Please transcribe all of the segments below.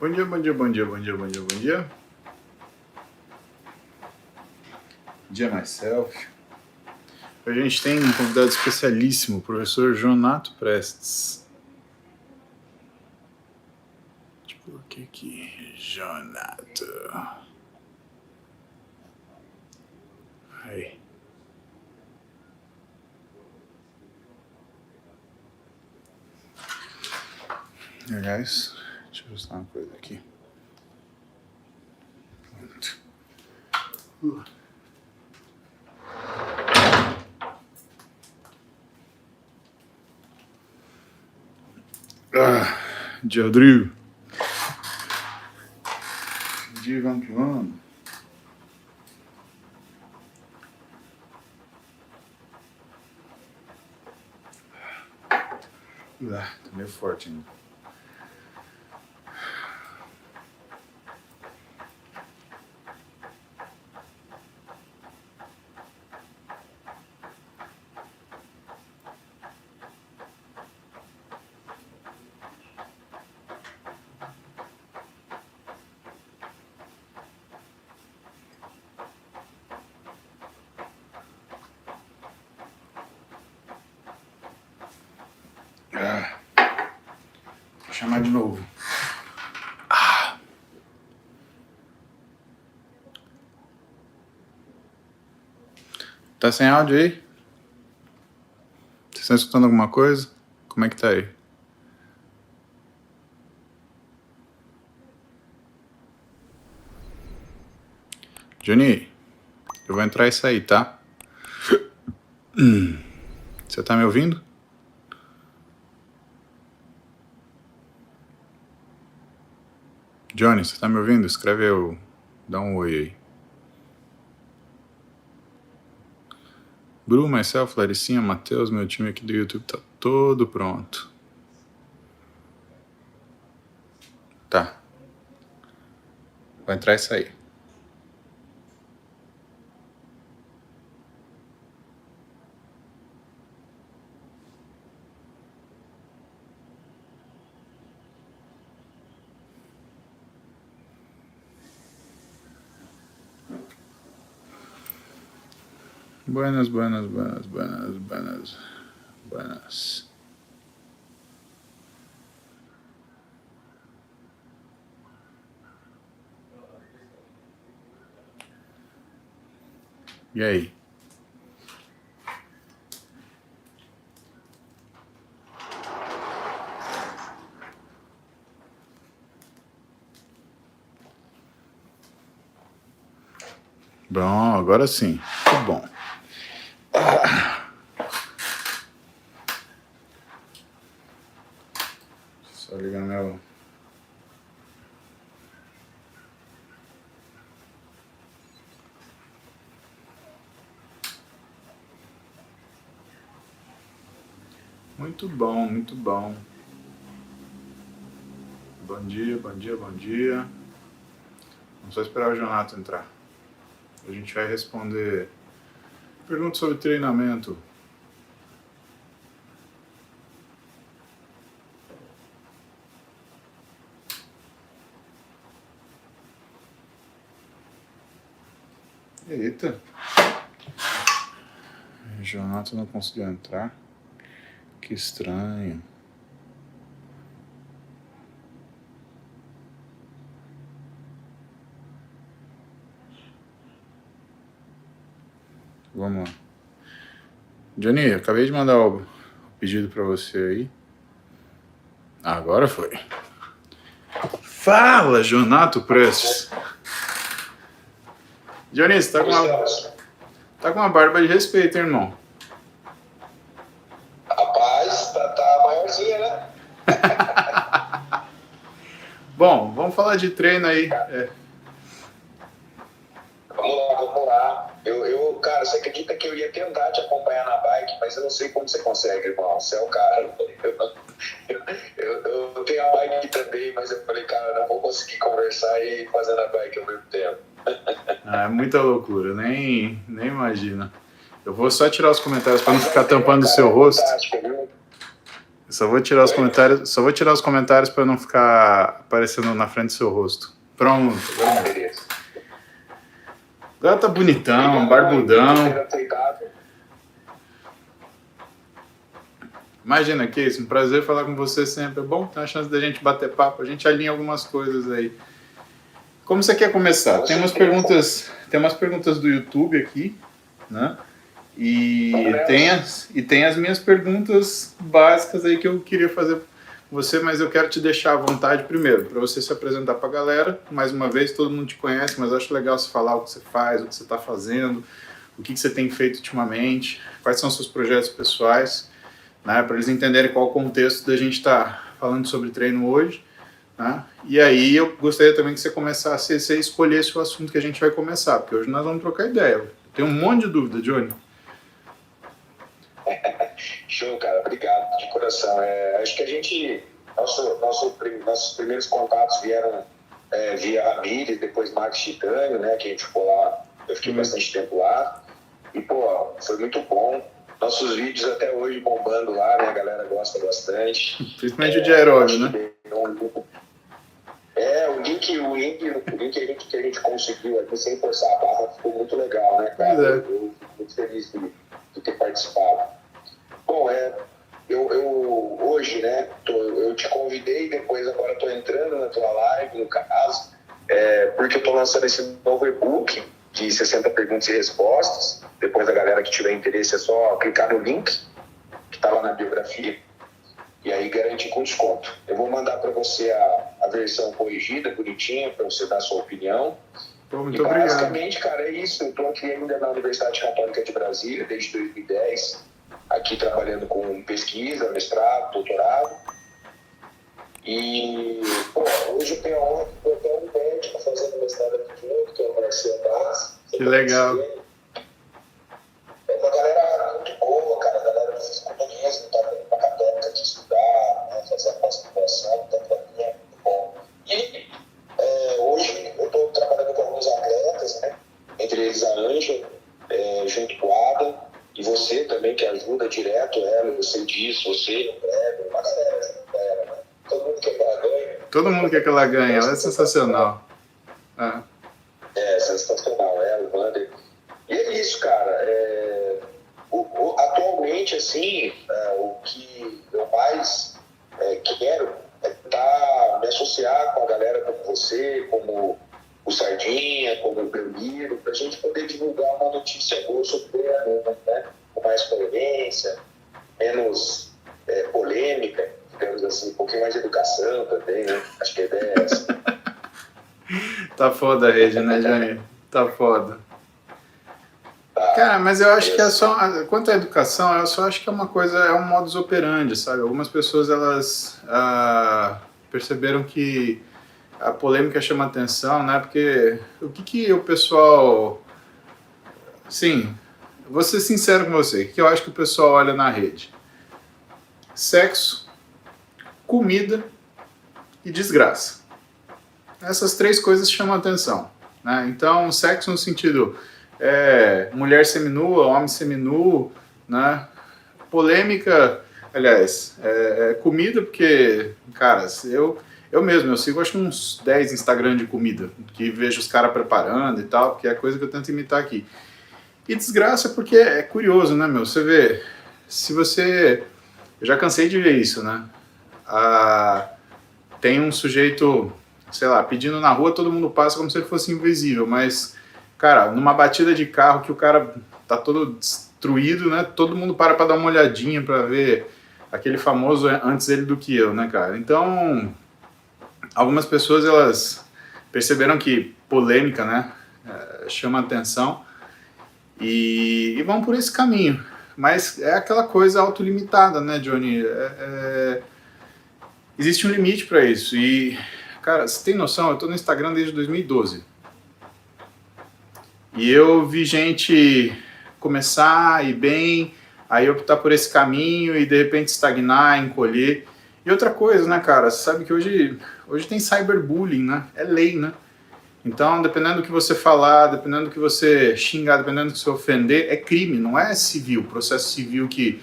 Bom dia, bom dia, bom dia, bom dia, bom dia, bom dia. Dia myself. Hoje a gente tem um convidado especialíssimo, o professor Jonato Prestes. Deixa eu colocar aqui, Jonato. Aí. Aliás, deixa eu ajustar uma coisa aqui. Pronto. Dia Rodrigo. Dia vamos que vamos. Tá meio forte ainda. Vou chamar de novo. Tá sem áudio aí? Vocês estão escutando alguma coisa? Como é que tá aí? Johnny, eu vou entrar e sair, tá? Você tá me ouvindo? Johnny, você tá me ouvindo? Escreve eu. Dá um oi aí. Bru, myself, Laricinha, Matheus, meu time aqui do YouTube tá todo pronto. Tá. Vou entrar e sair. Buenas, buenas, buenas, buenas, buenas, buenas. E aí? Bom, agora sim. Tá bom. Só ligar meu... Muito bom, muito bom. Bom dia, bom dia, bom dia. Vamos só esperar o Jonato entrar. A gente vai responder perguntas sobre treinamento. Eita. O Jonato não conseguiu entrar. Que estranho. Vamos lá. Johnny, eu acabei de mandar o pedido pra você aí. Agora foi. Fala, Jonato Prestes. Johnny, você tá com uma barba de respeito, hein, irmão? Rapaz, tá maiorzinha, né? Bom, vamos falar de treino aí. Vamos lá. Cara, você acredita que eu ia tentar te acompanhar na bike, mas eu não sei como você consegue, irmão. Você é o cara. Eu tenho a bike também, mas eu falei, cara, não vou conseguir conversar e fazer na bike ao mesmo tempo. É muita loucura, nem imagina. Eu vou só tirar os comentários para não ficar tampando o seu rosto. Viu? Só vou tirar os comentários para não ficar aparecendo na frente do seu rosto. Pronto. Beleza. Agora tá bonitão, barbudão. Imagina, que isso, um prazer falar com você sempre. É bom, tem a chance da gente bater papo, a gente alinha algumas coisas aí. Como você quer começar? Tem umas perguntas do YouTube aqui, né? E tem as minhas perguntas básicas aí que eu queria fazer com você, mas eu quero te deixar à vontade primeiro, para você se apresentar para a galera. Mais uma vez, todo mundo te conhece, mas eu acho legal você falar o que você faz, o que você está fazendo, o que você tem feito ultimamente, quais são os seus projetos pessoais, né, para eles entenderem qual o contexto da gente estar falando sobre treino hoje. Né? E aí eu gostaria também que você começasse, você escolhesse o assunto que a gente vai começar, porque hoje nós vamos trocar ideia. Eu tenho um monte de dúvida, Johnny. Show, cara, obrigado de coração. Acho que nossos primeiros contatos vieram via Ramírez, depois Max Titânio, né, que a gente ficou lá, eu fiquei bastante tempo lá, e pô, foi muito bom. Nossos vídeos até hoje bombando lá, né, a galera gosta bastante. Principalmente o de aeróbio, né? O link que a gente conseguiu aqui, sem forçar a barra, ficou muito legal, né, cara? Eu fico muito feliz de ter participado. Bom, eu hoje, né, eu te convidei, depois agora estou entrando na tua live, no caso, porque eu estou lançando esse novo e-book de 60 perguntas e respostas. Depois a galera que tiver interesse é só clicar no link que está lá na biografia e aí garante com desconto. Eu vou mandar para você a versão corrigida, bonitinha, para você dar a sua opinião. Muito obrigado. Obrigado. Basicamente, cara, é isso. Eu estou aqui ainda na Universidade Católica de Brasília desde 2010, aqui trabalhando com pesquisa, mestrado, doutorado. E, pô, hoje eu tenho a honra de ter um médico fazendo mestrado aqui junto, que é o Marcelo Bassi. Que legal. É uma galera muito boa, cara, a galera do fisiculturismo, tá vindo pra Católica aqui estudar, né, fazer a pós-graduação, então pra mim é muito bom. E hoje eu estou trabalhando com alguns atletas, né, entre eles a Ângela, junto com o Adam, e você também, que ajuda direto ela, você diz, você, o Kleber, uma galera junto com ela, né? Todo mundo quer que ela ganhe. Todo mundo quer que ela ganhe, ela é sensacional. Sensacional, o Wander. E é isso, cara. Atualmente, assim, o que eu mais quero é tentar me associar com a galera como você, como o Sardinha, como o Belmiro, para a gente poder divulgar uma notícia boa sobre o treinamento, né? Com mais coerência, menos polêmica, digamos assim, um pouquinho mais de educação também, né? Acho que a ideia é essa. Tá foda a rede, né, Johnny? Tá foda. Cara, mas eu acho que é só... Quanto à educação, eu só acho que é uma coisa, é um modus operandi, sabe? Algumas pessoas, elas perceberam que a polêmica chama atenção, né? Porque o que o pessoal... Sim, vou ser sincero com você, o que eu acho que o pessoal olha na rede? Sexo, comida e desgraça. Essas três coisas chamam atenção, né? Então, sexo no sentido mulher seminua, homem seminu, né? Polêmica, aliás, comida, porque, cara, eu mesmo, eu sigo acho que uns 10 Instagram de comida, que vejo os caras preparando e tal, que é coisa que eu tento imitar aqui. E desgraça porque é curioso, né, meu? Você vê, se você... Eu já cansei de ver isso, né? Tem um sujeito, sei lá, pedindo na rua, todo mundo passa como se ele fosse invisível, mas, cara, numa batida de carro que o cara tá todo destruído, né? Todo mundo para dar uma olhadinha pra ver aquele famoso antes ele do que eu, né, cara? Então, algumas pessoas, elas perceberam que polêmica, né, chama atenção e vão por esse caminho. Mas é aquela coisa autolimitada, né, Johnny? Existe um limite para isso. E, cara, você tem noção? Eu tô no Instagram desde 2012. E eu vi gente começar a ir bem, aí optar por esse caminho e de repente estagnar, encolher. E outra coisa, né, cara? Você sabe que hoje tem cyberbullying, né? É lei, né? Então, dependendo do que você falar, dependendo do que você xingar, dependendo do que você ofender, é crime, não é civil, processo civil que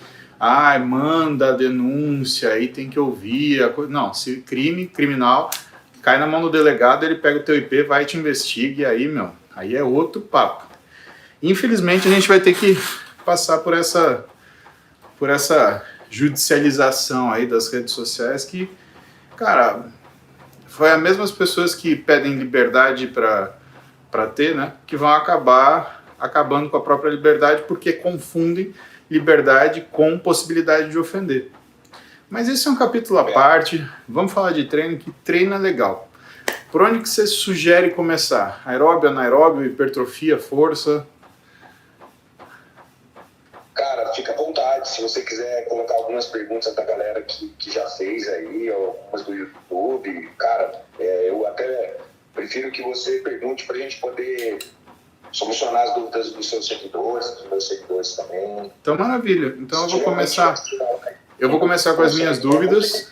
manda a denúncia, aí tem que ouvir. Não, se criminal, cai na mão do delegado, ele pega o teu IP, vai e te investiga, e aí, aí é outro papo. Infelizmente, a gente vai ter que passar por essa judicialização aí das redes sociais que, cara, foi as mesmas pessoas que pedem liberdade para ter, né, que vão acabar acabando com a própria liberdade porque confundem liberdade com possibilidade de ofender. Mas esse é um capítulo à parte, vamos falar de treino, que treino é legal. Por onde que você sugere começar? Aeróbio, anaeróbio, hipertrofia, força? Cara, fica à vontade, se você quiser colocar algumas perguntas da galera que já fez aí, ou algumas do YouTube, cara, eu até prefiro que você pergunte para a gente poder solucionar as dúvidas dos seus seguidores, dos meus seguidores também. Então, maravilha. Então eu vou começar com as minhas dúvidas.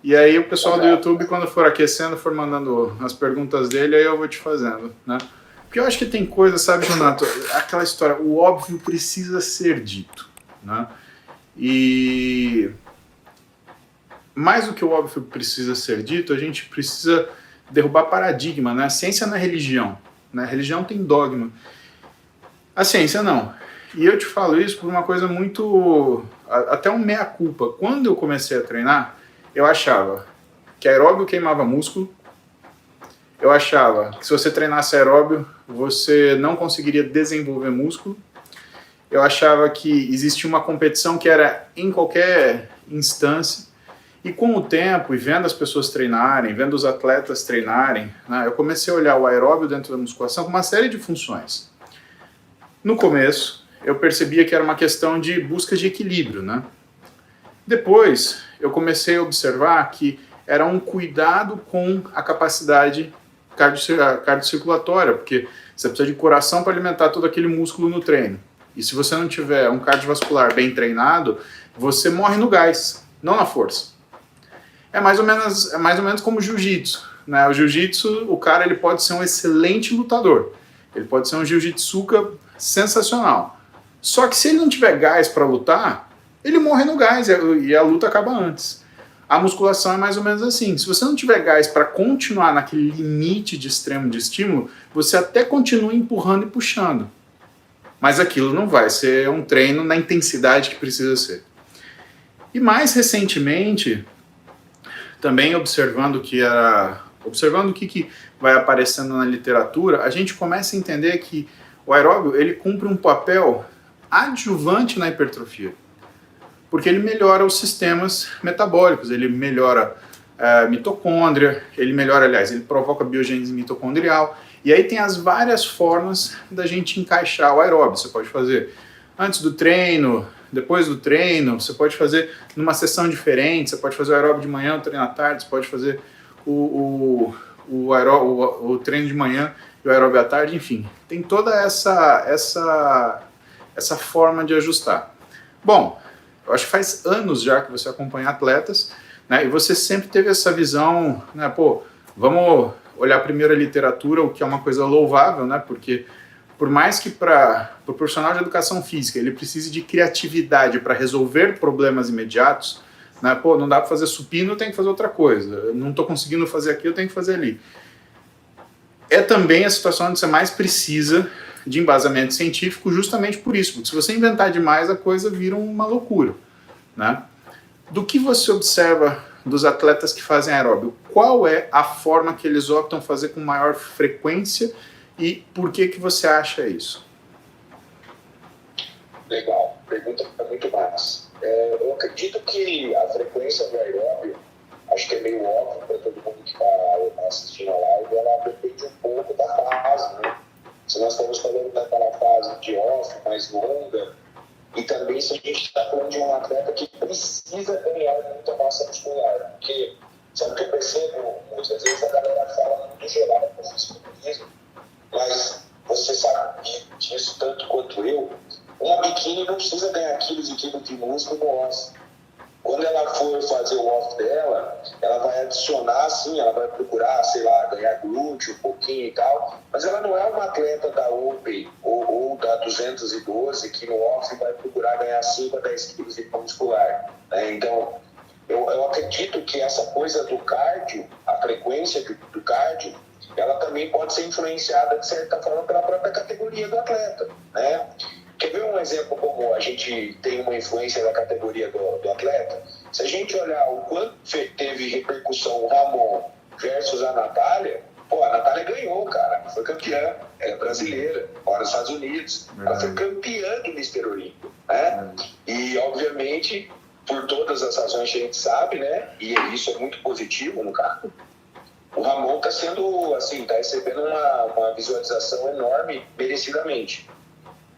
E aí o pessoal do YouTube, quando for aquecendo, for mandando as perguntas dele, aí eu vou te fazendo, né? Porque eu acho que tem coisa, sabe, Renato? Aquela história, o óbvio precisa ser dito, né? E mais do que o óbvio precisa ser dito, a gente precisa derrubar paradigma, né? A ciência não é religião, né? A religião tem dogma. A ciência não. E eu te falo isso por uma coisa muito... até um meia-culpa. Quando eu comecei a treinar, eu achava que aeróbio queimava músculo, eu achava que se você treinasse aeróbio, você não conseguiria desenvolver músculo. Eu achava que existia uma competição que era em qualquer instância. E com o tempo, e vendo as pessoas treinarem, vendo os atletas treinarem, né, eu comecei a olhar o aeróbio dentro da musculação com uma série de funções. No começo, eu percebia que era uma questão de busca de equilíbrio, né? Depois, eu comecei a observar que era um cuidado com a capacidade cardiocirculatória, porque você precisa de coração para alimentar todo aquele músculo no treino. E se você não tiver um cardiovascular bem treinado, você morre no gás, não na força. É mais ou menos como o jiu-jitsu, né? O jiu-jitsu, o cara ele pode ser um excelente lutador. Ele pode ser um jiu-jitsuca sensacional. Só que se ele não tiver gás para lutar, ele morre no gás e a luta acaba antes. A musculação é mais ou menos assim. Se você não tiver gás para continuar naquele limite de extremo de estímulo, você até continua empurrando e puxando. Mas aquilo não vai ser um treino na intensidade que precisa ser. E mais recentemente, também observando o que vai aparecendo na literatura, a gente começa a entender que o aeróbio ele cumpre um papel adjuvante na hipertrofia. Porque ele melhora os sistemas metabólicos, ele melhora a mitocôndria, ele provoca biogênese mitocondrial, e aí tem as várias formas da gente encaixar o aeróbio. Você pode fazer antes do treino, depois do treino, você pode fazer numa sessão diferente, você pode fazer o aeróbio de manhã, o treino à tarde, você pode fazer o treino de manhã e o aeróbio à tarde, enfim. Tem toda essa forma de ajustar. Bom, eu acho que faz anos já que você acompanha atletas, né, e você sempre teve essa visão, né, vamos olhar primeiro a literatura, o que é uma coisa louvável, né, porque por mais que para o profissional de educação física ele precise de criatividade para resolver problemas imediatos, né, não dá para fazer supino, eu tenho que fazer outra coisa, eu não estou conseguindo fazer aqui, eu tenho que fazer ali. É também a situação onde você mais precisa de embasamento científico justamente por isso, porque se você inventar demais a coisa vira uma loucura, né? Do que você observa dos atletas que fazem aeróbio, qual é a forma que eles optam fazer com maior frequência e por que você acha isso? Legal, pergunta muito massa. Eu acredito que a frequência do aeróbio, acho que é meio óbvio para todo mundo que está assistindo a live, ela depende um pouco da fase, né? Se nós estamos falando daquela fase de off mais longa, e também se a gente está falando de um atleta que precisa ganhar muita massa muscular. Porque, sabe o que eu percebo? Muitas vezes a galera fala muito geral do fisiculturismo, mas você sabe disso tanto quanto eu, uma biquíni não precisa ganhar quilos e quilos de músculo no osso. Quando ela for fazer o off dela, ela vai adicionar, sim, ela vai procurar, sei lá, ganhar glúteo um pouquinho e tal, mas ela não é uma atleta da Open ou da 212, que no off vai procurar ganhar 5 a 10 quilos de massa muscular. Né? Então, eu acredito que essa coisa do cardio, a frequência do cardio, ela também pode ser influenciada, de certa forma, pela própria categoria do atleta. Né? Quer ver um exemplo como a gente tem uma influência da categoria do atleta? Se a gente olhar o quanto teve repercussão o Ramon versus a Natália, a Natália ganhou, cara. Foi campeã. Ela é brasileira, mora nos Estados Unidos. Ela foi campeã do Mister Olímpio. Né? E, obviamente, por todas as razões que a gente sabe, né? E isso é muito positivo no caso, o Ramon está sendo, assim, está recebendo uma visualização enorme, merecidamente.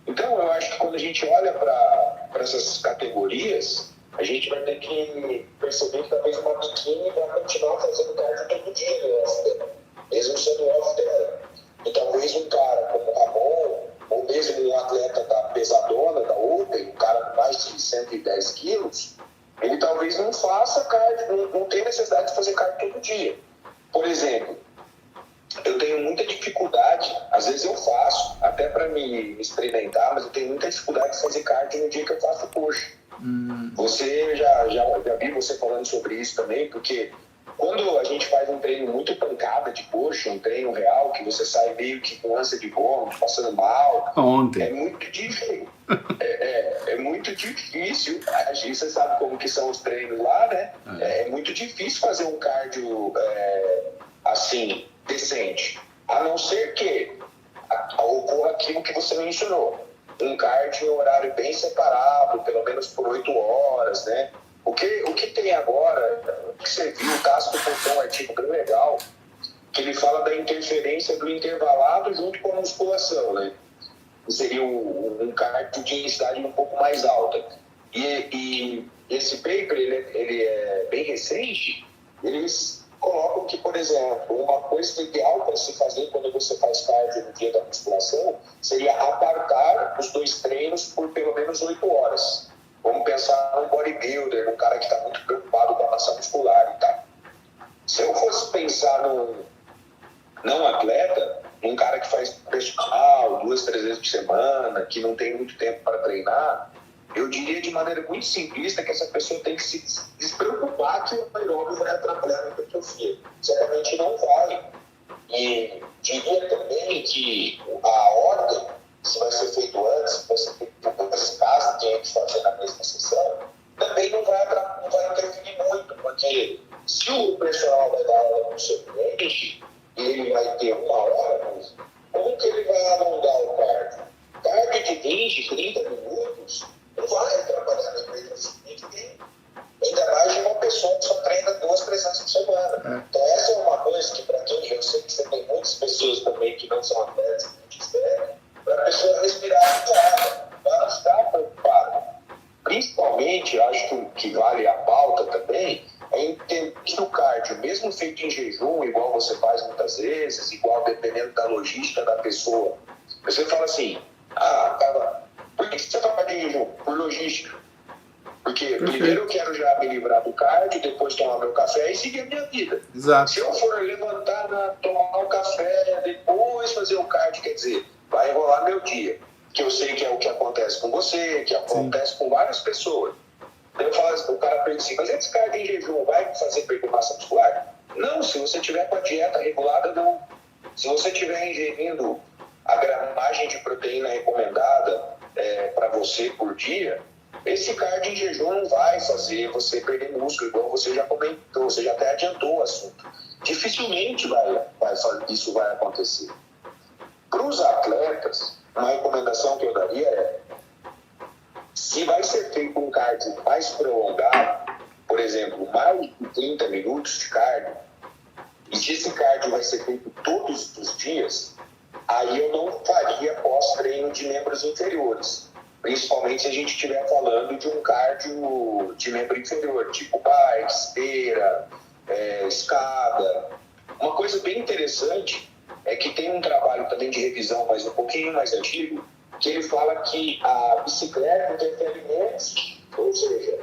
Então, eu acho que quando a gente olha para essas categorias, a gente vai ter que perceber que talvez uma biquíni vai continuar fazendo cardio todo dia no off dela, mesmo sendo off dela. E talvez um cara como o Ramon, ou mesmo um atleta da pesadona, da Open, um cara com mais de 110 quilos, ele talvez não faça cardio, não tenha necessidade de fazer cardio todo dia. Por exemplo, eu tenho muita dificuldade, às vezes eu faço, até para me experimentar, mas eu tenho muita dificuldade de fazer cardio no dia que eu faço coxa. Você já vi você falando sobre isso também, porque quando a gente faz um treino muito pancada de coxa, um treino real, que você sai meio que com ânsia de vômito, passando mal, é muito difícil. É muito difícil, você sabe como que são os treinos lá, né? É muito difícil fazer um cardio assim, decente. A não ser que ocorra aquilo que você mencionou. Um cardio em horário bem separado, pelo menos por 8 horas, né? O que tem agora, que você viu, o Cássio postou um artigo bem legal, que ele fala da interferência do intervalado junto com a musculação, né? Seria um cardio de intensidade um pouco mais alta. E esse paper, ele é bem recente, eles colocam que, por exemplo, uma coisa ideal para se fazer quando você faz cardio no dia da musculação seria apartar os 2 treinos por pelo menos 8 horas. Vamos pensar num bodybuilder, num cara que está muito preocupado com a massa muscular e tal. Se eu fosse pensar num não atleta, um cara que faz personal 2, 3 vezes por semana, que não tem muito tempo para treinar, eu diria de maneira muito simplista que essa pessoa tem que se despreocupar que o aeróbio vai atrapalhar na hipertrofia. Certamente não vai. E diria também que a ordem, se vai ser feito antes, se vai ser feito depois, caso tenha que fazer na mesma sessão, também não vai interferir muito, porque se o personal vai dar aula no seu cliente, ele vai ter 1 hora, mas como que ele vai alongar o cardio? Cardio de 20, 30 minutos não vai atrapalhar na hipertrofia de ninguém. Ainda mais de uma pessoa que só treina 2, 3 vezes por semana. Então essa é uma coisa que para quem, eu sei que você tem muitas pessoas também que não são atletas, que quiserem, para a pessoa respirar aliviada, para não estar preocupada. Principalmente, acho que vale a pauta também, é entender que o cardio, mesmo feito em jejum, igual você faz muitas vezes, igual dependendo da logística da pessoa, você fala assim, por que você faz em jejum? Por logística. Porque primeiro eu quero já me livrar do cardio, depois tomar meu café e seguir a minha vida. Exato. Se eu for levantar, tomar o café, depois fazer o cardio, quer dizer, vai enrolar meu dia. Que eu sei que é o que acontece com você, que acontece com várias pessoas. Eu falo assim, o cara pensa assim, mas esse cardio em jejum vai fazer perder massa muscular? Não, se você tiver com a dieta regulada, não. Se você estiver ingerindo a gramagem de proteína recomendada para você por dia, esse cardio em jejum não vai fazer você perder músculo, igual você já comentou, você já até adiantou o assunto. Dificilmente isso vai acontecer. Para os atletas, uma recomendação que eu daria é, se vai ser feito um cardio mais prolongado, por exemplo, mais de 30 minutos de cardio, e se esse cardio vai ser feito todos os dias, aí eu não faria pós-treino de membros inferiores. Principalmente se a gente estiver falando de um cardio de membro inferior, tipo bike, esteira, escada. Uma coisa bem interessante é que tem um trabalho também de revisão, mas um pouquinho mais antigo, que ele fala que a bicicleta interfere menos, ou seja,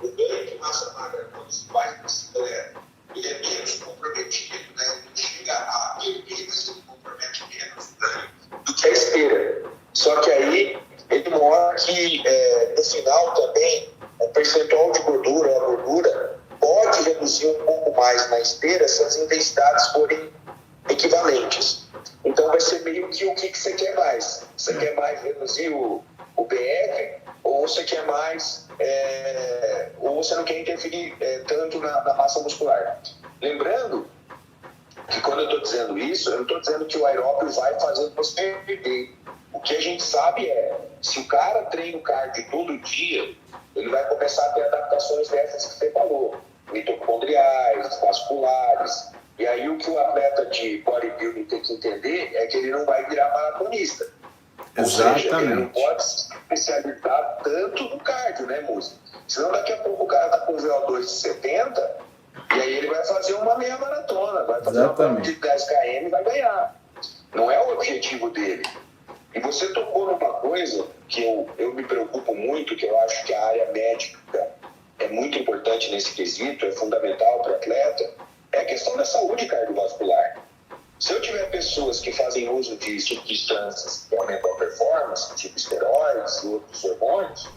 o ganho de massa magra quando se faz bicicleta, ele é menos comprometido, né? Ele chega a perder, mas ele compromete menos ganho do que a esteira. reduzir um pouco mais na esteira se as intensidades forem equivalentes. Então vai ser meio que o que você quer mais. Você quer mais reduzir o BF, ou você quer mais, ou você não quer interferir tanto na massa muscular. Lembrando que quando eu estou dizendo isso, eu não estou dizendo que o aeróbio vai fazer você perder. O que a gente sabe se o cara treina o cardio todo dia, ele vai começar a ter adaptações dessas que você falou, mitocondriais, vasculares. E aí o que o atleta de bodybuilding tem que entender é que ele não vai virar maratonista. Exatamente. Ou seja, ele não pode se especializar tanto no cardio, né, Musa? Senão daqui a pouco o cara tá com VO2 de 70, e aí ele vai fazer uma meia maratona, vai fazer uma prova de 10 km e vai ganhar. Não é o objetivo dele. E você tocou numa coisa que eu me preocupo muito, que eu acho que a área médica é muito importante nesse quesito, é fundamental para o atleta, é a questão da saúde cardiovascular. Se eu tiver pessoas que fazem uso de substâncias que aumentam a performance, tipo esteroides e outros hormônios,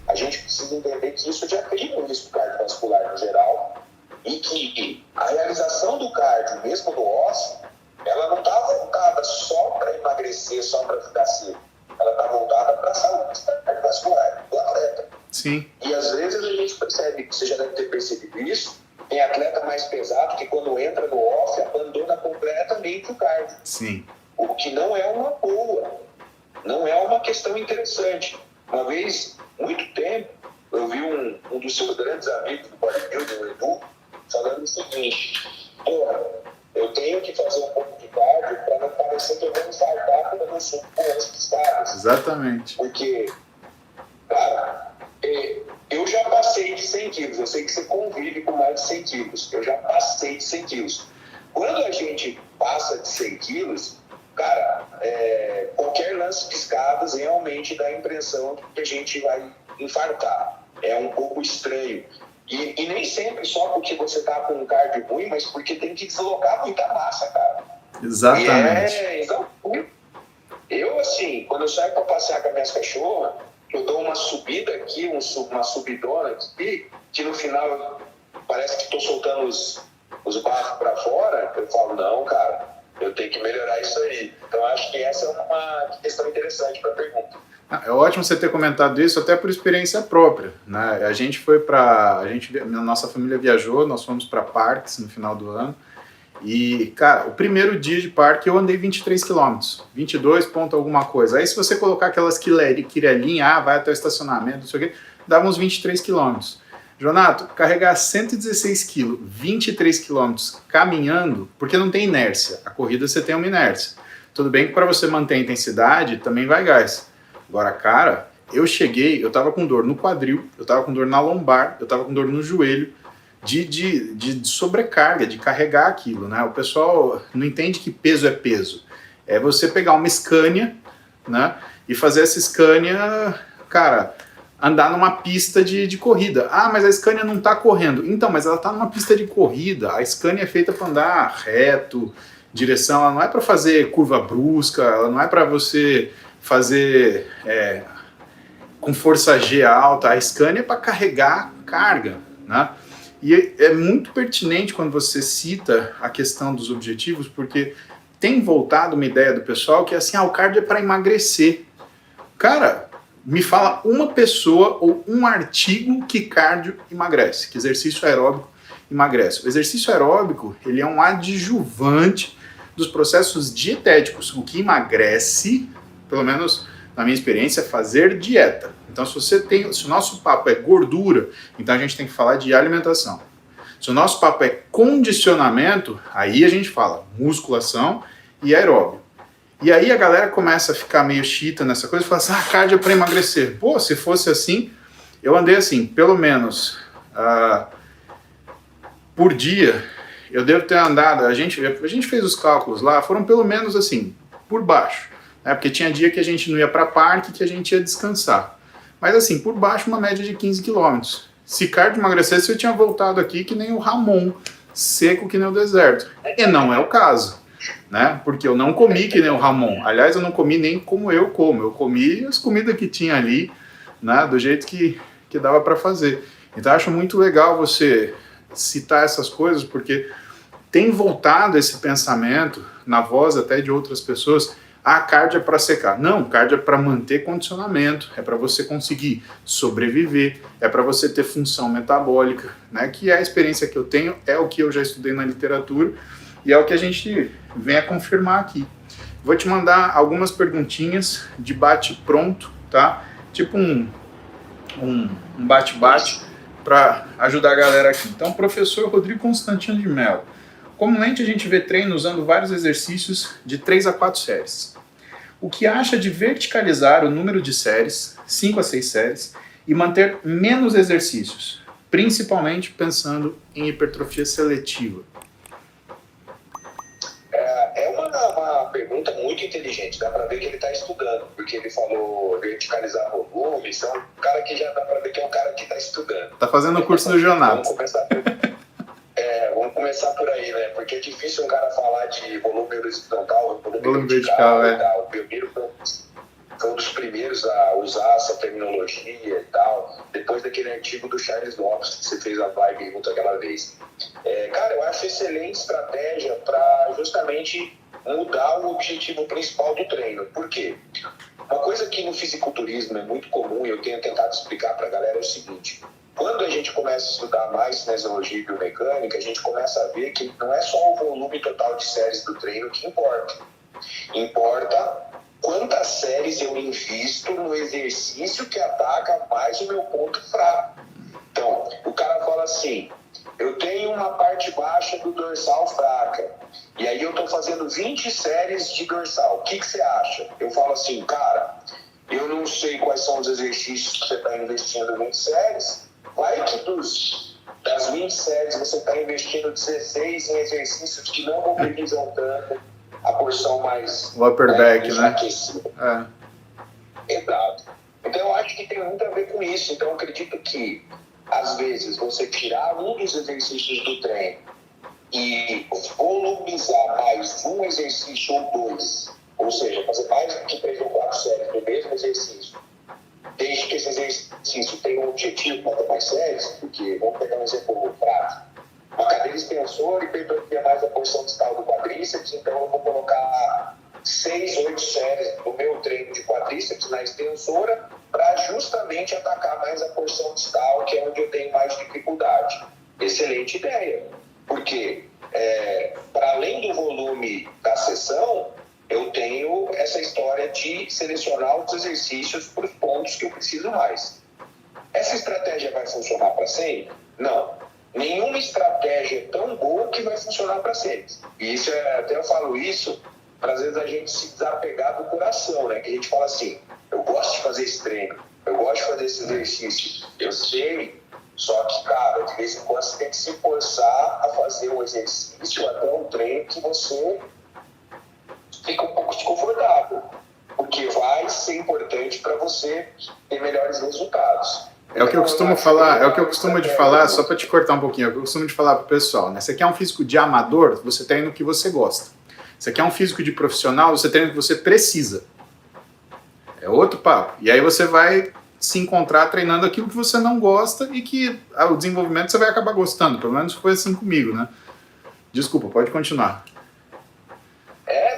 a gente precisa entender que isso já cria um risco cardiovascular no geral e que a realização do cardio, mesmo no ósseo, ela não está voltada só para emagrecer, só para ficar seco. Ela está voltada para a saúde cardiovascular do atleta. Sim. E às vezes a gente percebe, você já deve ter percebido isso, tem atleta mais pesado que quando entra no off abandona completamente o cardio. Sim. O que não é uma boa, não é uma questão interessante. Uma vez, muito tempo, eu vi um dos seus grandes amigos do bodybuilding, o Edu, falando o seguinte: porra, eu tenho que fazer um pouco de cardio para não parecer que eu vou infartar quando eu não subo com as pistadas. Exatamente. Porque, cara, eu já passei de 100 quilos. Eu sei que você convive com mais de 100 quilos. Eu já passei de 100 quilos. Quando a gente passa de 100 quilos, cara, qualquer lance de escadas realmente dá a impressão de que a gente vai infartar. É um pouco estranho. E nem sempre só porque você tá com um cardio ruim, mas porque tem que deslocar muita massa, cara. Exatamente. Então, eu, assim, quando eu saio para passear com as minhas cachorras, eu dou uma subida aqui, uma subidona aqui, que no final parece que estou soltando os barros para fora. Eu falo, não, cara, eu tenho que melhorar isso aí. Então, acho que essa é uma questão interessante para a pergunta. É ótimo você ter comentado isso, até por experiência própria, né? A gente foi nossa família viajou, nós fomos para parques no final do ano, e, cara, o primeiro dia de parque eu andei 23 quilômetros, 22 ponto alguma coisa. Aí se você colocar aquelas quirelinhas, vai até o estacionamento, não sei o quê, dava uns 23 quilômetros. Jonato, carregar 116 quilos, 23 quilômetros caminhando, porque não tem inércia, a corrida você tem uma inércia. Tudo bem que para você manter a intensidade também vai gás. Agora, cara, eu tava com dor no quadril, eu tava com dor na lombar, eu tava com dor no joelho, de sobrecarga, de carregar aquilo, né? O pessoal não entende que peso é peso. É você pegar uma Scania, né? E fazer essa Scania, cara, andar numa pista de corrida. Ah, mas a Scania não tá correndo. Então, mas ela tá numa pista de corrida. A Scania é feita para andar reto, direção, ela não é para fazer curva brusca, ela não é para você fazer com força G alta. A Scania é para carregar carga, né? E é muito pertinente quando você cita a questão dos objetivos, porque tem voltado uma ideia do pessoal que é assim, o cardio é para emagrecer. Cara, me fala uma pessoa ou um artigo que cardio emagrece, que exercício aeróbico emagrece. O exercício aeróbico, ele é um adjuvante dos processos dietéticos. O que emagrece, pelo menos na minha experiência, é fazer dieta. Então, se o nosso papo é gordura, então a gente tem que falar de alimentação. Se o nosso papo é condicionamento, aí a gente fala musculação e aeróbio. E aí a galera começa a ficar meio chita nessa coisa e fala assim, cardio é para emagrecer. Pô, se fosse assim, eu andei assim, pelo menos por dia, eu devo ter andado, a gente fez os cálculos lá, foram pelo menos assim, por baixo. Porque tinha dia que a gente não ia para parque, que a gente ia descansar. Mas assim, por baixo, uma média de 15 quilômetros. Se cardio emagrecesse, eu tinha voltado aqui que nem o Ramon, seco que nem o deserto. E não é o caso, né? Porque eu não comi que nem o Ramon. Aliás, eu não comi nem como eu como. Eu comi as comidas que tinha ali, né? Do jeito que dava para fazer. Então, eu acho muito legal você citar essas coisas porque tem voltado esse pensamento na voz até de outras pessoas. Cardio é para secar. Não, cardio é para manter condicionamento, é para você conseguir sobreviver, é para você ter função metabólica, né? Que é a experiência que eu tenho, é o que eu já estudei na literatura e é o que a gente vem a confirmar aqui. Vou te mandar algumas perguntinhas de bate-pronto, tá? Tipo um bate-bate para ajudar a galera aqui. Então, professor Rodrigo Constantino de Mello. Comumente a gente vê treino usando vários exercícios de 3 a 4 séries. O que acha de verticalizar o número de séries, 5 a 6 séries, e manter menos exercícios, principalmente pensando em hipertrofia seletiva? É uma pergunta muito inteligente, dá para ver que ele está estudando, porque ele falou verticalizar volume, então é um cara que já dá para ver que é um cara que está estudando. Está fazendo o curso do Jonato. Vamos começar por aí, né? Porque é difícil um cara falar de volume horizontal, volume vertical, e tal. O Belmiro foi um dos primeiros a usar essa terminologia e tal, depois daquele artigo do Charles Lopes, que você fez a live junto aquela vez. Cara, eu acho excelente estratégia para justamente mudar o objetivo principal do treino. Por quê? Uma coisa que no fisiculturismo é muito comum, e eu tenho tentado explicar para a galera, é o seguinte: quando a gente começa a estudar mais cinesiologia e biomecânica, a gente começa a ver que não é só o volume total de séries do treino que importa. Importa quantas séries eu invisto no exercício que ataca mais o meu ponto fraco. Então, o cara fala assim: eu tenho uma parte baixa do dorsal fraca, e aí eu estou fazendo 20 séries de dorsal. O que você acha? Eu falo assim: cara, eu não sei quais são os exercícios que você está investindo 20 séries, vai que das 20 séries você está investindo 16 em exercícios que não mobilizam tanto a porção mais o upper back, né? Aquecida. Exato. Então eu acho que tem muito a ver com isso. Então eu acredito que às vezes você tirar um dos exercícios do treino e volumizar mais um exercício ou dois, ou seja, fazer mais do que 3 ou 4 séries do mesmo exercício, desde que esse exercício tenha um objetivo para ter mais séries, porque vamos pegar um exemplo prático. Uma cadeira extensora hipertrofia mais a porção distal do quadríceps, então eu vou colocar 6, 8 séries do meu treino de quadríceps na extensora para justamente atacar mais a porção distal, que é onde eu tenho mais dificuldade. Excelente ideia, porque para além do volume da sessão, eu tenho essa história de selecionar os exercícios para os pontos que eu preciso mais. Essa estratégia vai funcionar para sempre? Não. Nenhuma estratégia é tão boa que vai funcionar para sempre. E isso até eu falo isso para às vezes a gente se desapegar do coração, né? Que a gente fala assim: eu gosto de fazer esse treino, eu gosto de fazer esse exercício, eu sei, só que, cara, de vez em quando você tem que se forçar a fazer um exercício, até um treino que você fica um pouco desconfortável, porque vai ser importante para você ter melhores resultados. É o que eu costumo falar, é o que eu costumo de falar, só para te cortar um pouquinho, é o que eu costumo de falar pro pessoal, né? Você quer um físico de amador, você treina o que você gosta. Você quer um físico de profissional, você treina o que você precisa. É outro papo. E aí você vai se encontrar treinando aquilo que você não gosta e que o desenvolvimento você vai acabar gostando. Pelo menos foi assim comigo, né? Desculpa, pode continuar.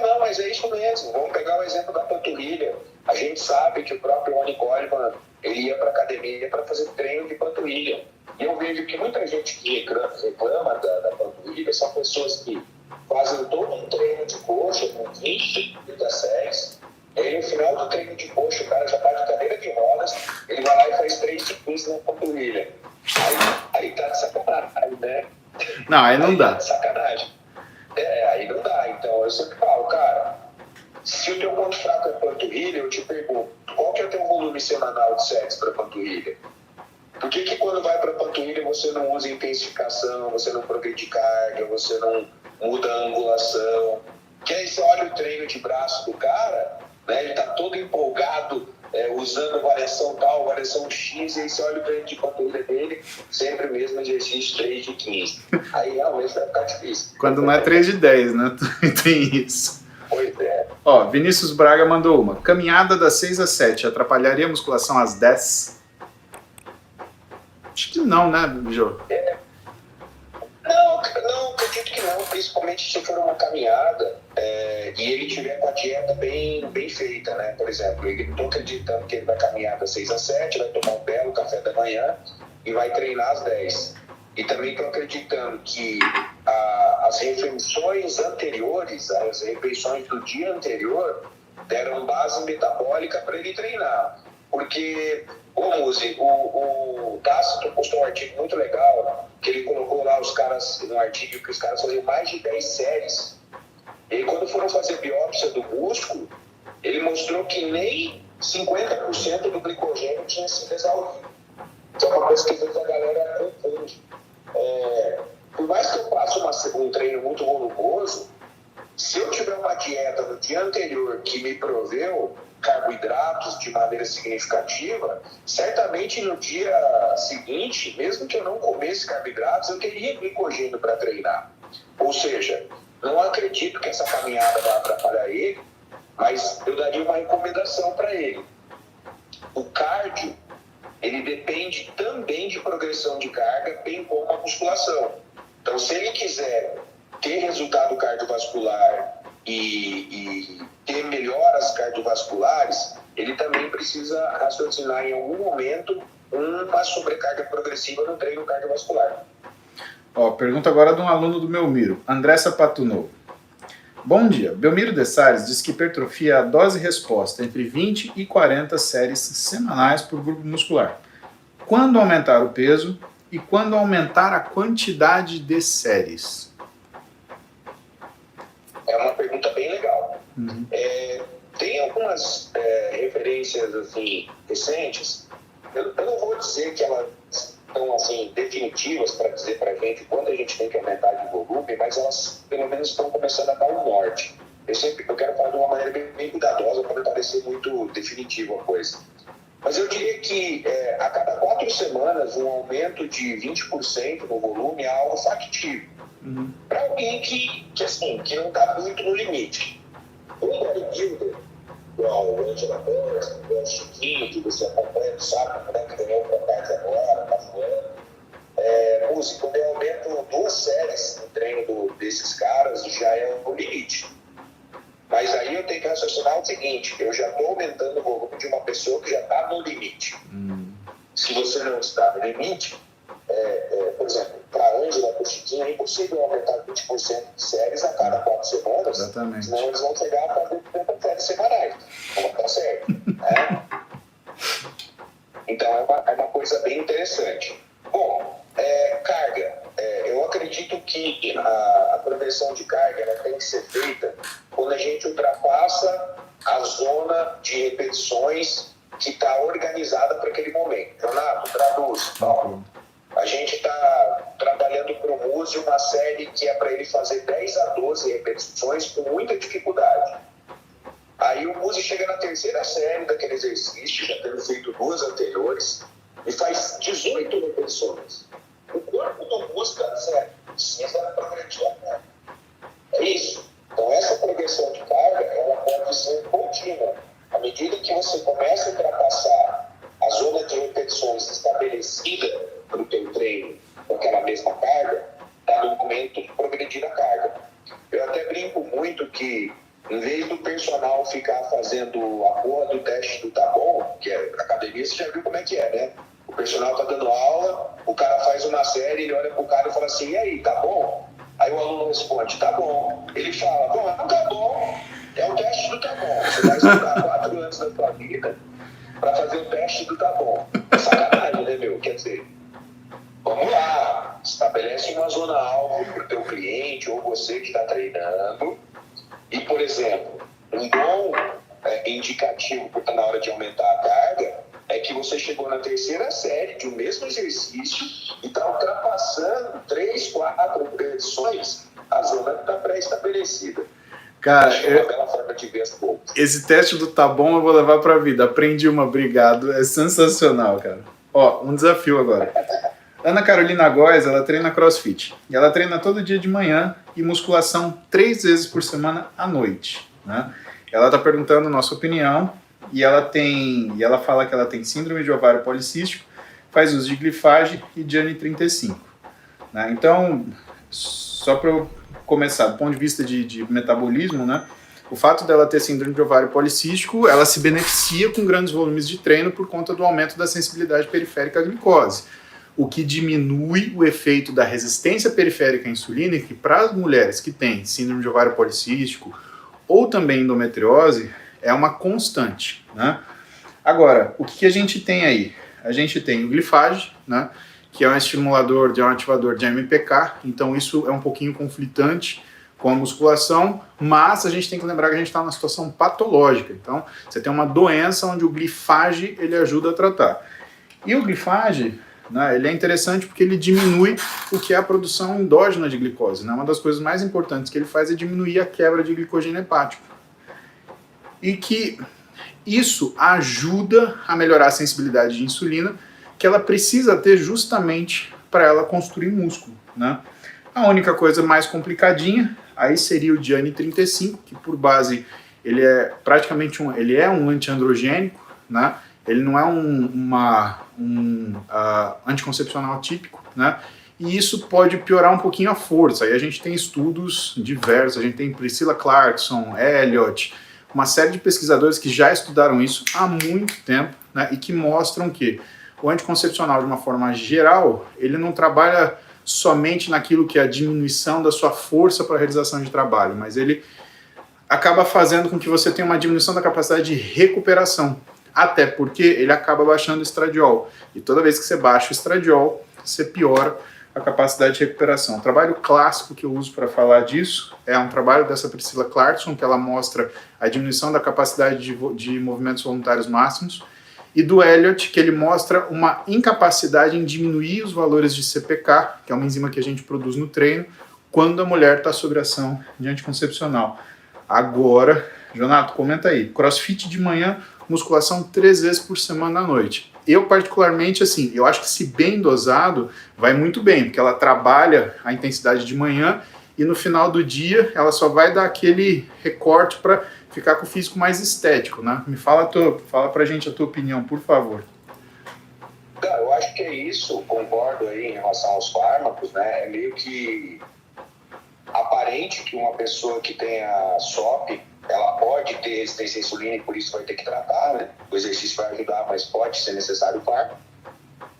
Não, mas é isso mesmo. Vamos pegar o exemplo da panturrilha. A gente sabe que o próprio Ronnie Coleman, ele ia para academia para fazer treino de panturrilha. E eu vejo que muita gente que reclama da panturrilha são pessoas que fazem todo um treino de coxa com 20, 30 séries. E aí no final do treino de coxa o cara já está de cadeira de rodas, ele vai lá e faz 3 de 15 na panturrilha. Aí tá de sacanagem, né? Não, aí não dá. Tá de sacanagem. Aí não dá. Então eu sempre falo, cara, se o teu ponto fraco é panturrilha, eu te pergunto, qual que é o teu volume semanal de séries para panturrilha? Por que quando vai para panturrilha você não usa intensificação, você não progride carga, você não muda a angulação? Que aí você olha o treino de braço do cara, né, ele tá todo empolgado, usando variação tal, variação X, e aí você olha o treino de panturrilha dele, sempre o mesmo exercício, 3 de 15. Aí realmente vai ficar difícil. Quando não é 3 de 10, né? Tem isso. Pois é. Ó, Vinícius Braga mandou uma. Caminhada das 6 às 7, atrapalharia a musculação às 10? Acho que não, né, Jô? principalmente se for uma caminhada e ele tiver com a dieta bem feita, né? Por exemplo, eu estou acreditando que ele vai caminhar das 6 às 7, vai tomar um belo café da manhã e vai treinar às 10. E também estou acreditando que as refeições anteriores, as refeições do dia anterior, deram base metabólica para ele treinar. Porque, Muzi, o Tácito postou um artigo muito legal, que ele colocou lá os caras, um artigo que os caras faziam mais de 10 séries. E quando foram fazer biópsia do músculo, ele mostrou que nem 50% do glicogênio tinha sido exaurido. Então é uma coisa que às vezes a galera confunde. Por mais que eu faça um treino muito volumoso, se eu tiver uma dieta no dia anterior que me proveu carboidratos de maneira significativa, certamente no dia seguinte, mesmo que eu não comesse carboidratos, eu teria glicogênio para treinar. Ou seja, não acredito que essa caminhada vai atrapalhar ele, mas eu daria uma recomendação para ele. O cardio, ele depende também de progressão de carga, bem como a musculação. Então, se ele quiser ter resultado cardiovascular e ter melhoras cardiovasculares, ele também precisa raciocinar em algum momento uma sobrecarga progressiva no treino cardiovascular. Pergunta agora de um aluno do Belmiro, André Sapatunovo. Bom dia, Belmiro de Salles diz que hipertrofia é a dose-resposta entre 20 e 40 séries semanais por grupo muscular. Quando aumentar o peso e quando aumentar a quantidade de séries? É uma pergunta bem legal. Tem algumas referências assim, recentes. Eu não vou dizer que elas estão assim, definitivas para dizer para a gente quando a gente tem que aumentar de volume, mas elas pelo menos estão começando a dar um norte. Eu quero falar de uma maneira bem cuidadosa para não parecer muito definitiva a coisa. Mas eu diria que a cada 4 semanas um aumento de 20% no volume é algo factível. Para alguém que não está muito no limite. Um bodybuilder, igual o Angela Burns, igual o Chiquinho, que você acompanha, sabe como é que ganhou o combate agora, está voando. Música, quando eu aumento 2 séries no treino desses caras, já é o limite. Mas aí eu tenho que raciocinar o seguinte, eu já estou aumentando o volume de uma pessoa que já está no limite. Se você não está no limite, por exemplo, para a Ângela, para o Chiquinho, é impossível aumentar 20% de séries a cada 4 semanas, Exatamente. Senão eles vão chegar a fazer 30 séries semanais. Não vai dar certo. Né? Então é uma coisa bem interessante. Bom, carga. Eu acredito que a progressão de carga ela tem que ser feita quando a gente ultrapassa a zona de repetições que está organizada para aquele momento. Renato, traduz. A gente está trabalhando para o Muzi uma série que é para ele fazer 10 a 12 repetições com muita dificuldade. Aí o Muzi chega na 3ª série daquele exercício, já tendo feito 2 anteriores, e faz 18 repetições. O corpo do Muzi está dizendo, precisa progredir a carga. É isso. Então essa progressão de carga, ela pode ser contínua. À medida que você começa a ultrapassar a zona de repetições estabelecida para o teu treino com aquela mesma carga, está no momento de progredir a carga. Eu até brinco muito que, em vez do personal ficar fazendo a porra do teste do tá bom, que é na academia, você já viu como é que é, né? O personal tá dando aula, o cara faz uma série, ele olha pro cara e fala assim, e aí, tá bom? Aí o aluno responde, tá bom. Ele fala, bom, não tá bom, é o teste do tá bom. Você vai estudar 4 anos da sua vida para fazer o teste do tá bom. É sacanagem, né, meu? Quer dizer, vamos lá, estabelece uma zona alvo para o teu cliente ou você que está treinando. E, por exemplo, um bom indicativo porque na hora de aumentar a carga é que você chegou na 3ª série de um mesmo exercício e está ultrapassando 3, 4 repetições a zona que está pré-estabelecida. Cara, é uma bela forma de ver as coisas. Esse teste do tá bom eu vou levar pra vida. Aprendi obrigado. É sensacional, cara. Um desafio agora. Ana Carolina Góes, ela treina CrossFit. E ela treina todo dia de manhã e musculação 3 vezes por semana à noite. Né? Ela está perguntando a nossa opinião e ela fala que ela tem síndrome de ovário policístico, faz uso de glifage e Diane 35. Né? Então, só para eu começar, do ponto de vista de metabolismo, né? O fato dela ter síndrome de ovário policístico, ela se beneficia com grandes volumes de treino por conta do aumento da sensibilidade periférica à glicose, o que diminui o efeito da resistência periférica à insulina, que para as mulheres que têm síndrome de ovário policístico ou também endometriose, é uma constante, né? Agora, o que a gente tem aí? A gente tem o glifage, né? Que é um estimulador, um ativador de MPK, então isso é um pouquinho conflitante com a musculação, mas a gente tem que lembrar que a gente está numa situação patológica. Então, você tem uma doença onde o glifage ele ajuda a tratar. E o glifage, né, ele é interessante porque ele diminui o que é a produção endógena de glicose. Né? Uma das coisas mais importantes que ele faz é diminuir a quebra de glicogênio hepático. E que isso ajuda a melhorar a sensibilidade de insulina, que ela precisa ter justamente para ela construir músculo. Né? A única coisa mais complicadinha aí seria o Diane 35, que por base ele é praticamente ele é um antiandrogênico, né? Ele não é um anticoncepcional típico, né? E isso pode piorar um pouquinho a força. Aí a gente tem estudos diversos, a gente tem Priscilla Clarkson, Elliott, uma série de pesquisadores que já estudaram isso há muito tempo, né? E que mostram que o anticoncepcional, de uma forma geral, ele não trabalha somente naquilo que é a diminuição da sua força para a realização de trabalho, mas ele acaba fazendo com que você tenha uma diminuição da capacidade de recuperação, até porque ele acaba baixando o estradiol, e toda vez que você baixa o estradiol, você piora a capacidade de recuperação. O trabalho clássico que eu uso para falar disso é um trabalho dessa Priscilla Clarkson, que ela mostra a diminuição da capacidade de movimentos voluntários máximos, e do Elliott, que ele mostra uma incapacidade em diminuir os valores de CPK, que é uma enzima que a gente produz no treino, quando a mulher está sob ação de anticoncepcional. Agora, Jonato, comenta aí. CrossFit de manhã, musculação 3 vezes por semana à noite. Eu, particularmente, assim, eu acho que se bem dosado, vai muito bem, porque ela trabalha a intensidade de manhã e no final do dia ela só vai dar aquele recorte para ficar com o físico mais estético, né? Fala pra gente a tua opinião, por favor. Eu acho que é isso, concordo aí em relação aos fármacos, né? É meio que aparente que uma pessoa que tenha SOP, ela pode ter resistência à insulina e por isso vai ter que tratar, né? O exercício vai ajudar, mas pode ser necessário o fármaco.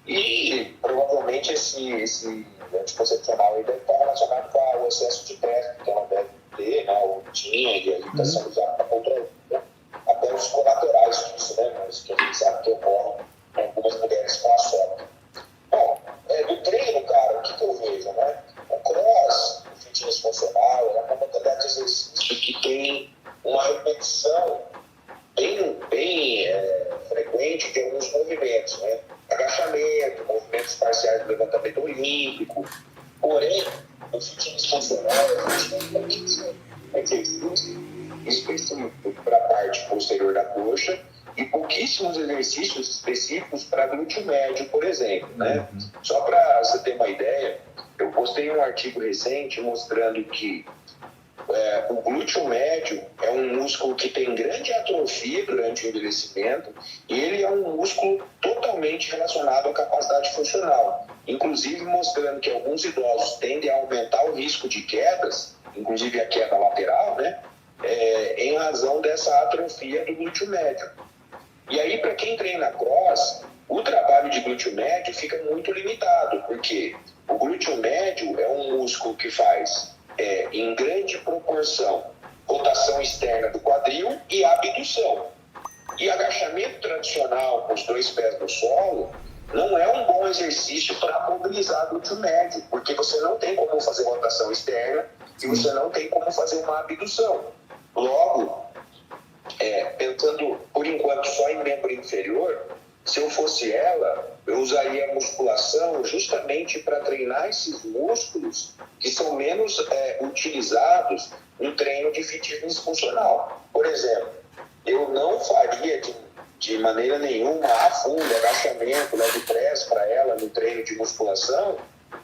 E provavelmente esse anticoncepcional aí deve estar relacionado com o excesso de teste que ela deve ter, né? Ou tinha, e aí está sendo usado para controlar, né? Até os colaterais disso, né? Mas que a gente sabe que ocorrem em algumas mulheres com a SOP. Bom, do treino, cara, o que eu vejo, né? O cross, o fitness funcional, é uma modalidade de exercício que tem uma repetição bem frequente de alguns movimentos, né? Agachamento, movimentos parciais do levantamento olímpico. Porém, o fitness funcional é exercício específico para a parte posterior da coxa e pouquíssimos exercícios específicos para glúteo médio, por exemplo, né? Só para você ter uma ideia, eu postei um artigo recente mostrando que o glúteo médio é um músculo que tem grande atrofia durante o envelhecimento e ele é um músculo totalmente relacionado à capacidade funcional, inclusive mostrando que alguns idosos tendem a aumentar o risco de quedas, inclusive a queda lateral, né? Em razão dessa atrofia do glúteo médio. E aí, para quem treina cross, o trabalho de glúteo médio fica muito limitado, porque o glúteo médio é um músculo que faz, em grande proporção, rotação externa do quadril e abdução. E agachamento tradicional com os 2 pés no solo não é um bom exercício para mobilizar glúteo médio, porque você não tem como fazer rotação externa e você não tem como fazer uma abdução. Logo, pensando por enquanto só em membro inferior, se eu fosse ela, eu usaria a musculação justamente para treinar esses músculos que são menos utilizados no treino de fitness funcional. Por exemplo, eu não faria de maneira nenhuma a fundo, agachamento, leg press para ela no treino de musculação,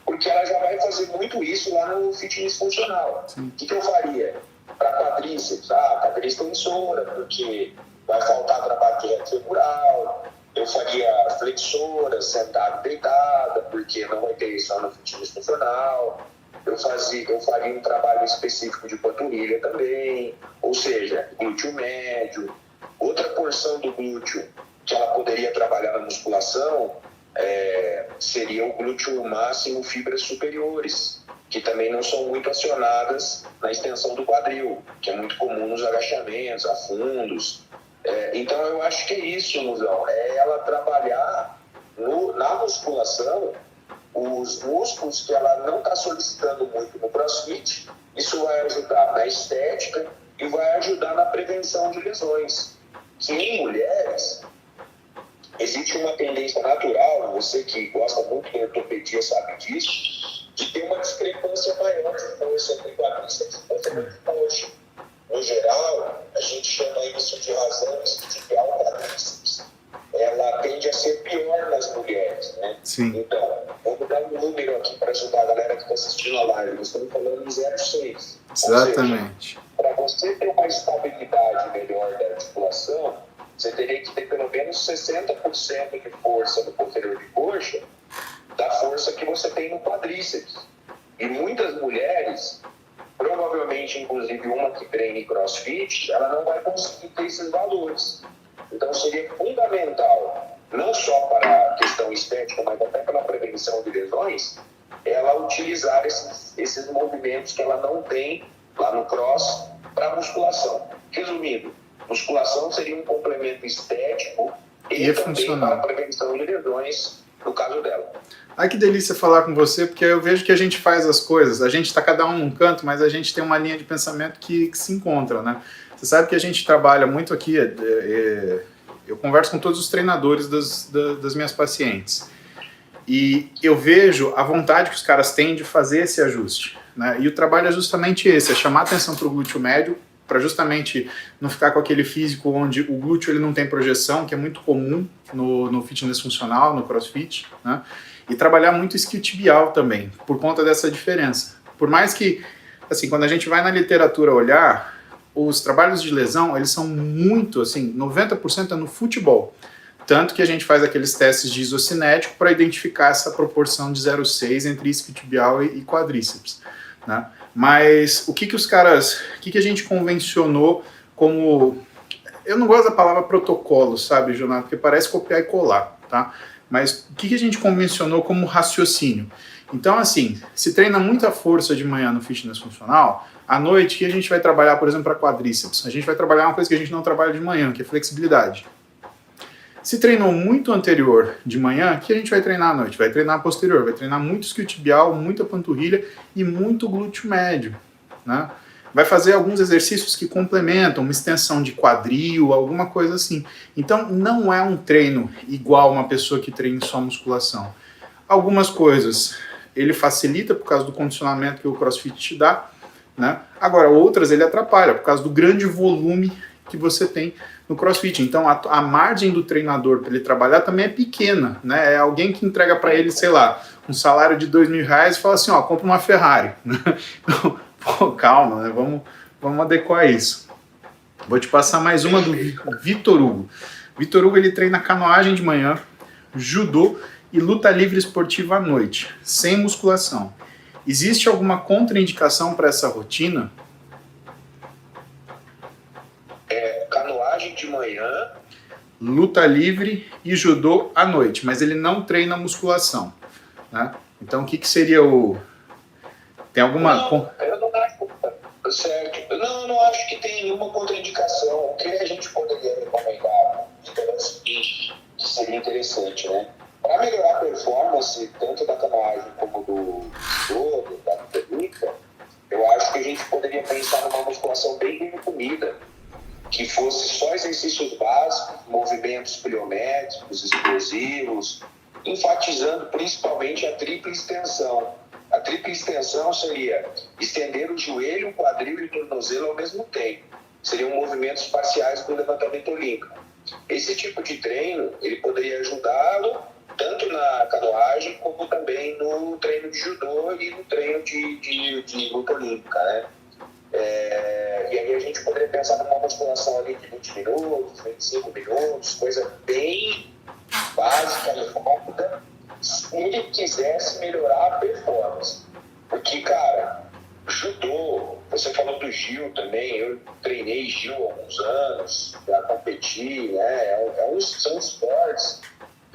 porque ela já vai fazer muito isso lá no fitness funcional. O que eu faria? Para quadríceps, quadríceps tensora, porque vai faltar trabalho de reto femoral. Eu faria flexora, sentada, deitada, porque não vai ter isso lá no fitness funcional. Eu eu faria um trabalho específico de panturrilha também, ou seja, glúteo médio. Outra porção do glúteo que ela poderia trabalhar na musculação seria o glúteo máximo fibras superiores, que também não são muito acionadas na extensão do quadril, que é muito comum nos agachamentos, afundos. Então eu acho que é isso, Musão, é ela trabalhar na musculação os músculos que ela não está solicitando muito no CrossFit. Isso vai ajudar na estética e vai ajudar na prevenção de lesões. Que em mulheres existe uma tendência natural, você que gosta muito de ortopedia sabe disso, de ter uma discrepância maior de força entre quadríceps e posterior de coxa. No geral, a gente chama isso de razão isquiotibial quadríceps. Ela tende a ser pior nas mulheres, né? Sim. Então, vamos dar um número aqui para ajudar a galera que está assistindo a live. Nós estamos falando em 0,6. Exatamente. Para você ter uma estabilidade melhor da articulação, você teria que ter pelo menos 60% de força no posterior de coxa da força que você tem no quadríceps. E muitas mulheres, provavelmente inclusive uma que treine CrossFit, ela não vai conseguir ter esses valores. Então seria fundamental, não só para a questão estética, mas até para a prevenção de lesões, ela utilizar esses movimentos que ela não tem lá no cross para musculação. Resumindo, musculação seria um complemento estético e também funcional para a prevenção de lesões no caso dela. Ai, que delícia falar com você, porque eu vejo que a gente faz as coisas, a gente está cada um num canto, mas a gente tem uma linha de pensamento que se encontra, né? Você sabe que a gente trabalha muito aqui, eu converso com todos os treinadores das minhas pacientes, e eu vejo a vontade que os caras têm de fazer esse ajuste, né? E o trabalho é justamente esse, é chamar atenção para o glúteo médio, para justamente não ficar com aquele físico onde o glúteo ele não tem projeção, que é muito comum no fitness funcional, no CrossFit, né? E trabalhar muito isquiotibial também, por conta dessa diferença. Por mais que, assim, quando a gente vai na literatura olhar, os trabalhos de lesão, eles são muito, assim, 90% é no futebol. Tanto que a gente faz aqueles testes de isocinético para identificar essa proporção de 0,6 entre isquiotibial e quadríceps, né? Mas o que a gente convencionou como... Eu não gosto da palavra protocolo, sabe, Jonathan? Porque parece copiar e colar, tá? Mas o que a gente convencionou como raciocínio? Então, assim, se treina muita força de manhã no fitness funcional, à noite, o que a gente vai trabalhar, por exemplo, para quadríceps? A gente vai trabalhar uma coisa que a gente não trabalha de manhã, que é flexibilidade. Se treinou muito anterior de manhã, o que a gente vai treinar à noite? Vai treinar posterior, vai treinar muito isquiotibial, muita panturrilha e muito glúteo médio, né? Vai fazer alguns exercícios que complementam, uma extensão de quadril, alguma coisa assim. Então, não é um treino igual uma pessoa que treina só musculação. Algumas coisas ele facilita por causa do condicionamento que o CrossFit te dá, né? Agora, outras ele atrapalha por causa do grande volume que você tem no CrossFit. Então, a margem do treinador para ele trabalhar também é pequena, né? É alguém que entrega para ele, sei lá, um salário de R$2.000 e fala assim, ó, compra uma Ferrari. Então, pô, calma, né? Vamos adequar isso. Vou te passar mais uma do Vitor Hugo. Vitor Hugo, ele treina canoagem de manhã, judô e luta livre esportiva à noite, sem musculação. Existe alguma contraindicação para essa rotina? Canoagem de manhã, luta livre e judô à noite, mas ele não treina musculação, né? Então, o que seria o... Tem alguma... Não, eu não acho, certo. Eu não acho que tem nenhuma contraindicação. O que a gente poderia recomendar que seria interessante, né? Para melhorar a performance, tanto da canoagem como do judô, da luta, eu acho que a gente poderia pensar numa musculação bem comida, que fosse só exercícios básicos, movimentos pliométricos, explosivos, enfatizando principalmente a tripla extensão. A tripla extensão seria estender o joelho, o quadril e o tornozelo ao mesmo tempo. Seriam movimentos parciais do levantamento olímpico. Esse tipo de treino, ele poderia ajudá-lo tanto na canoagem como também no treino de judô e no treino de luta olímpica, né? E aí a gente poderia pensar numa musculação ali de 20 minutos, 25 minutos, coisa bem básica e rápida, se ele quisesse melhorar a performance. Porque, cara, Judô, você falou do Gil também, eu treinei Gil há alguns anos, já competi, né? São esportes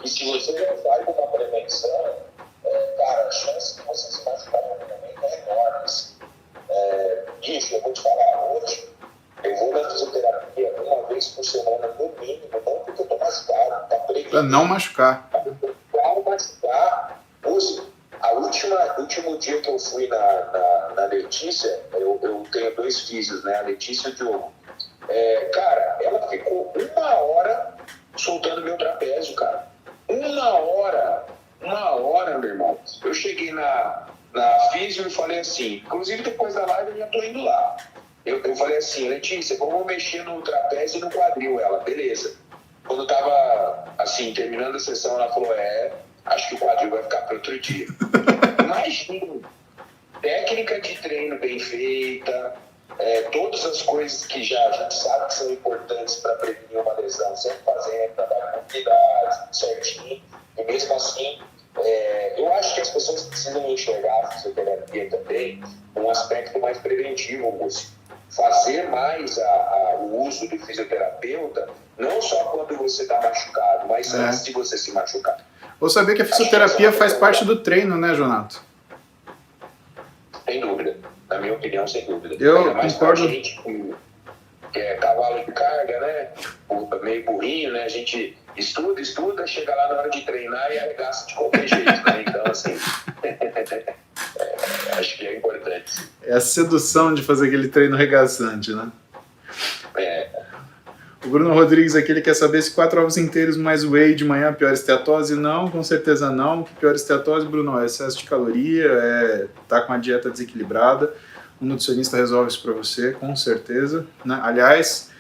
que se você não faz uma prevenção, cara, a chance de você se machucar no treinamento é enorme. Bicho, eu vou te falar, hoje eu vou na fisioterapia uma vez por semana no mínimo, não porque eu tô machucado, tá previsto. Pra não machucar. Pra não machucar. Último dia que eu fui na Letícia, eu tenho 2 físios, né? A Letícia e o Diogo. Cara, ela ficou 1 hora soltando meu trapézio, cara. 1 hora, meu irmão. Eu cheguei na físio e falei assim, inclusive depois da live eu já tô indo lá. Eu falei assim, Letícia, vamos mexer no trapézio e no quadril. Ela, beleza. Quando tava, assim, terminando a sessão, ela falou, acho que o quadril vai ficar para outro dia. Imagina, técnica de treino bem feita, todas as coisas que a gente sabe que são importantes para prevenir uma lesão, sempre fazendo, trabalhando com cuidado, certinho, e mesmo assim, eu acho que as pessoas precisam enxergar a fisioterapia também um aspecto mais preventivo, Múcio. Fazer mais o uso do fisioterapeuta, não só quando você está machucado, mas antes de você se machucar. Ou saber que a fisioterapia faz parte do treino, né, Jonato? Sem dúvida. Na minha opinião, sem dúvida. Eu mais concordo. Pra gente que é cavalo de carga, né? Meio burrinho, né? A gente estuda, chega lá na hora de treinar e arregaça de qualquer jeito, né? Então, assim, acho que é importante. É a sedução de fazer aquele treino regaçante, né? O Bruno Rodrigues aqui, ele quer saber se 4 ovos inteiros mais whey de manhã é pior esteatose. Não, com certeza não. O que pior esteatose, Bruno, é excesso de caloria, tá com a dieta desequilibrada. Um nutricionista resolve isso para você, com certeza, né? Aliás,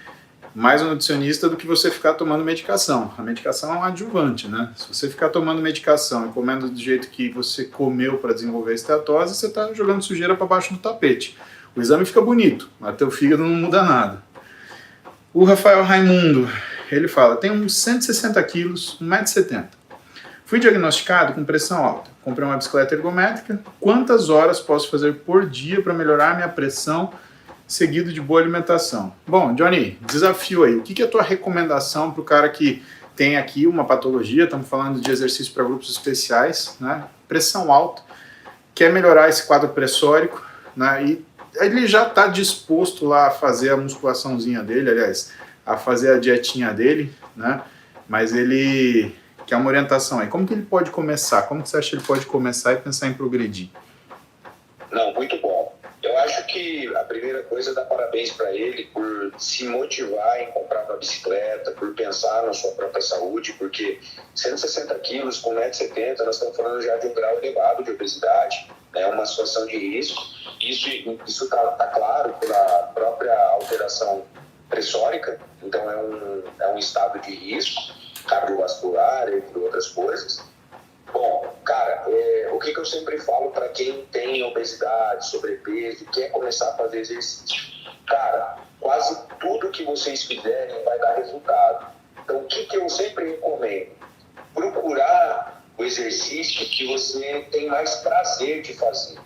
mais um nutricionista do que você ficar tomando medicação. A medicação é um adjuvante, né? Se você ficar tomando medicação e comendo do jeito que você comeu para desenvolver a esteatose, você está jogando sujeira para baixo do tapete. O exame fica bonito, mas teu fígado não muda nada. O Rafael Raimundo, ele fala, tem uns 160 quilos, 1,70 m. Fui diagnosticado com pressão alta. Comprei uma bicicleta ergométrica. Quantas horas posso fazer por dia para melhorar minha pressão, seguido de boa alimentação? Bom, Johnny, desafio aí. O que é a tua recomendação para o cara que tem aqui uma patologia, estamos falando de exercício para grupos especiais, né? Pressão alta, quer melhorar esse quadro pressórico, né? E ele já está disposto lá a fazer a musculaçãozinha dele, aliás, a fazer a dietinha dele, né? Mas ele quer uma orientação aí. Como que ele pode começar? Como que você acha que ele pode começar e pensar em progredir? Não, muito bom. Eu acho que a primeira coisa é dar parabéns para ele por se motivar em comprar uma bicicleta, por pensar na sua própria saúde, porque 160 quilos com 1,70 m, nós estamos falando já de um grau elevado de obesidade, né? Uma situação de risco. Isso tá claro pela própria alteração pressórica, então é um estado de risco cardiovascular, entre outras coisas. Bom, cara, o que eu sempre falo para quem tem obesidade, sobrepeso, quer começar a fazer exercício? Cara, quase tudo que vocês fizerem vai dar resultado. Então, o que eu sempre recomendo? Procurar o exercício que você tem mais prazer de fazer.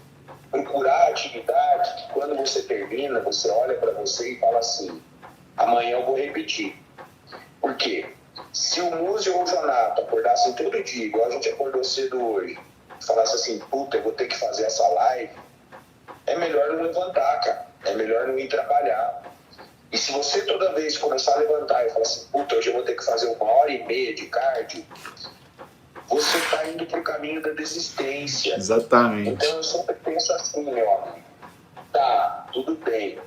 Procurar a atividade que quando você termina, você olha para você e fala assim, amanhã eu vou repetir. Por quê? Se o Múzio ou o Jonato acordassem todo dia, igual a gente acordou cedo hoje, e falasse assim, puta, eu vou ter que fazer essa live, é melhor não levantar, cara. É melhor não ir trabalhar. E se você toda vez começar a levantar e falar assim, puta, hoje eu vou ter que fazer 1h30 de cardio, você está indo para o caminho da desistência. Exatamente. Então eu sempre penso assim, meu amigo, tá, tudo bem.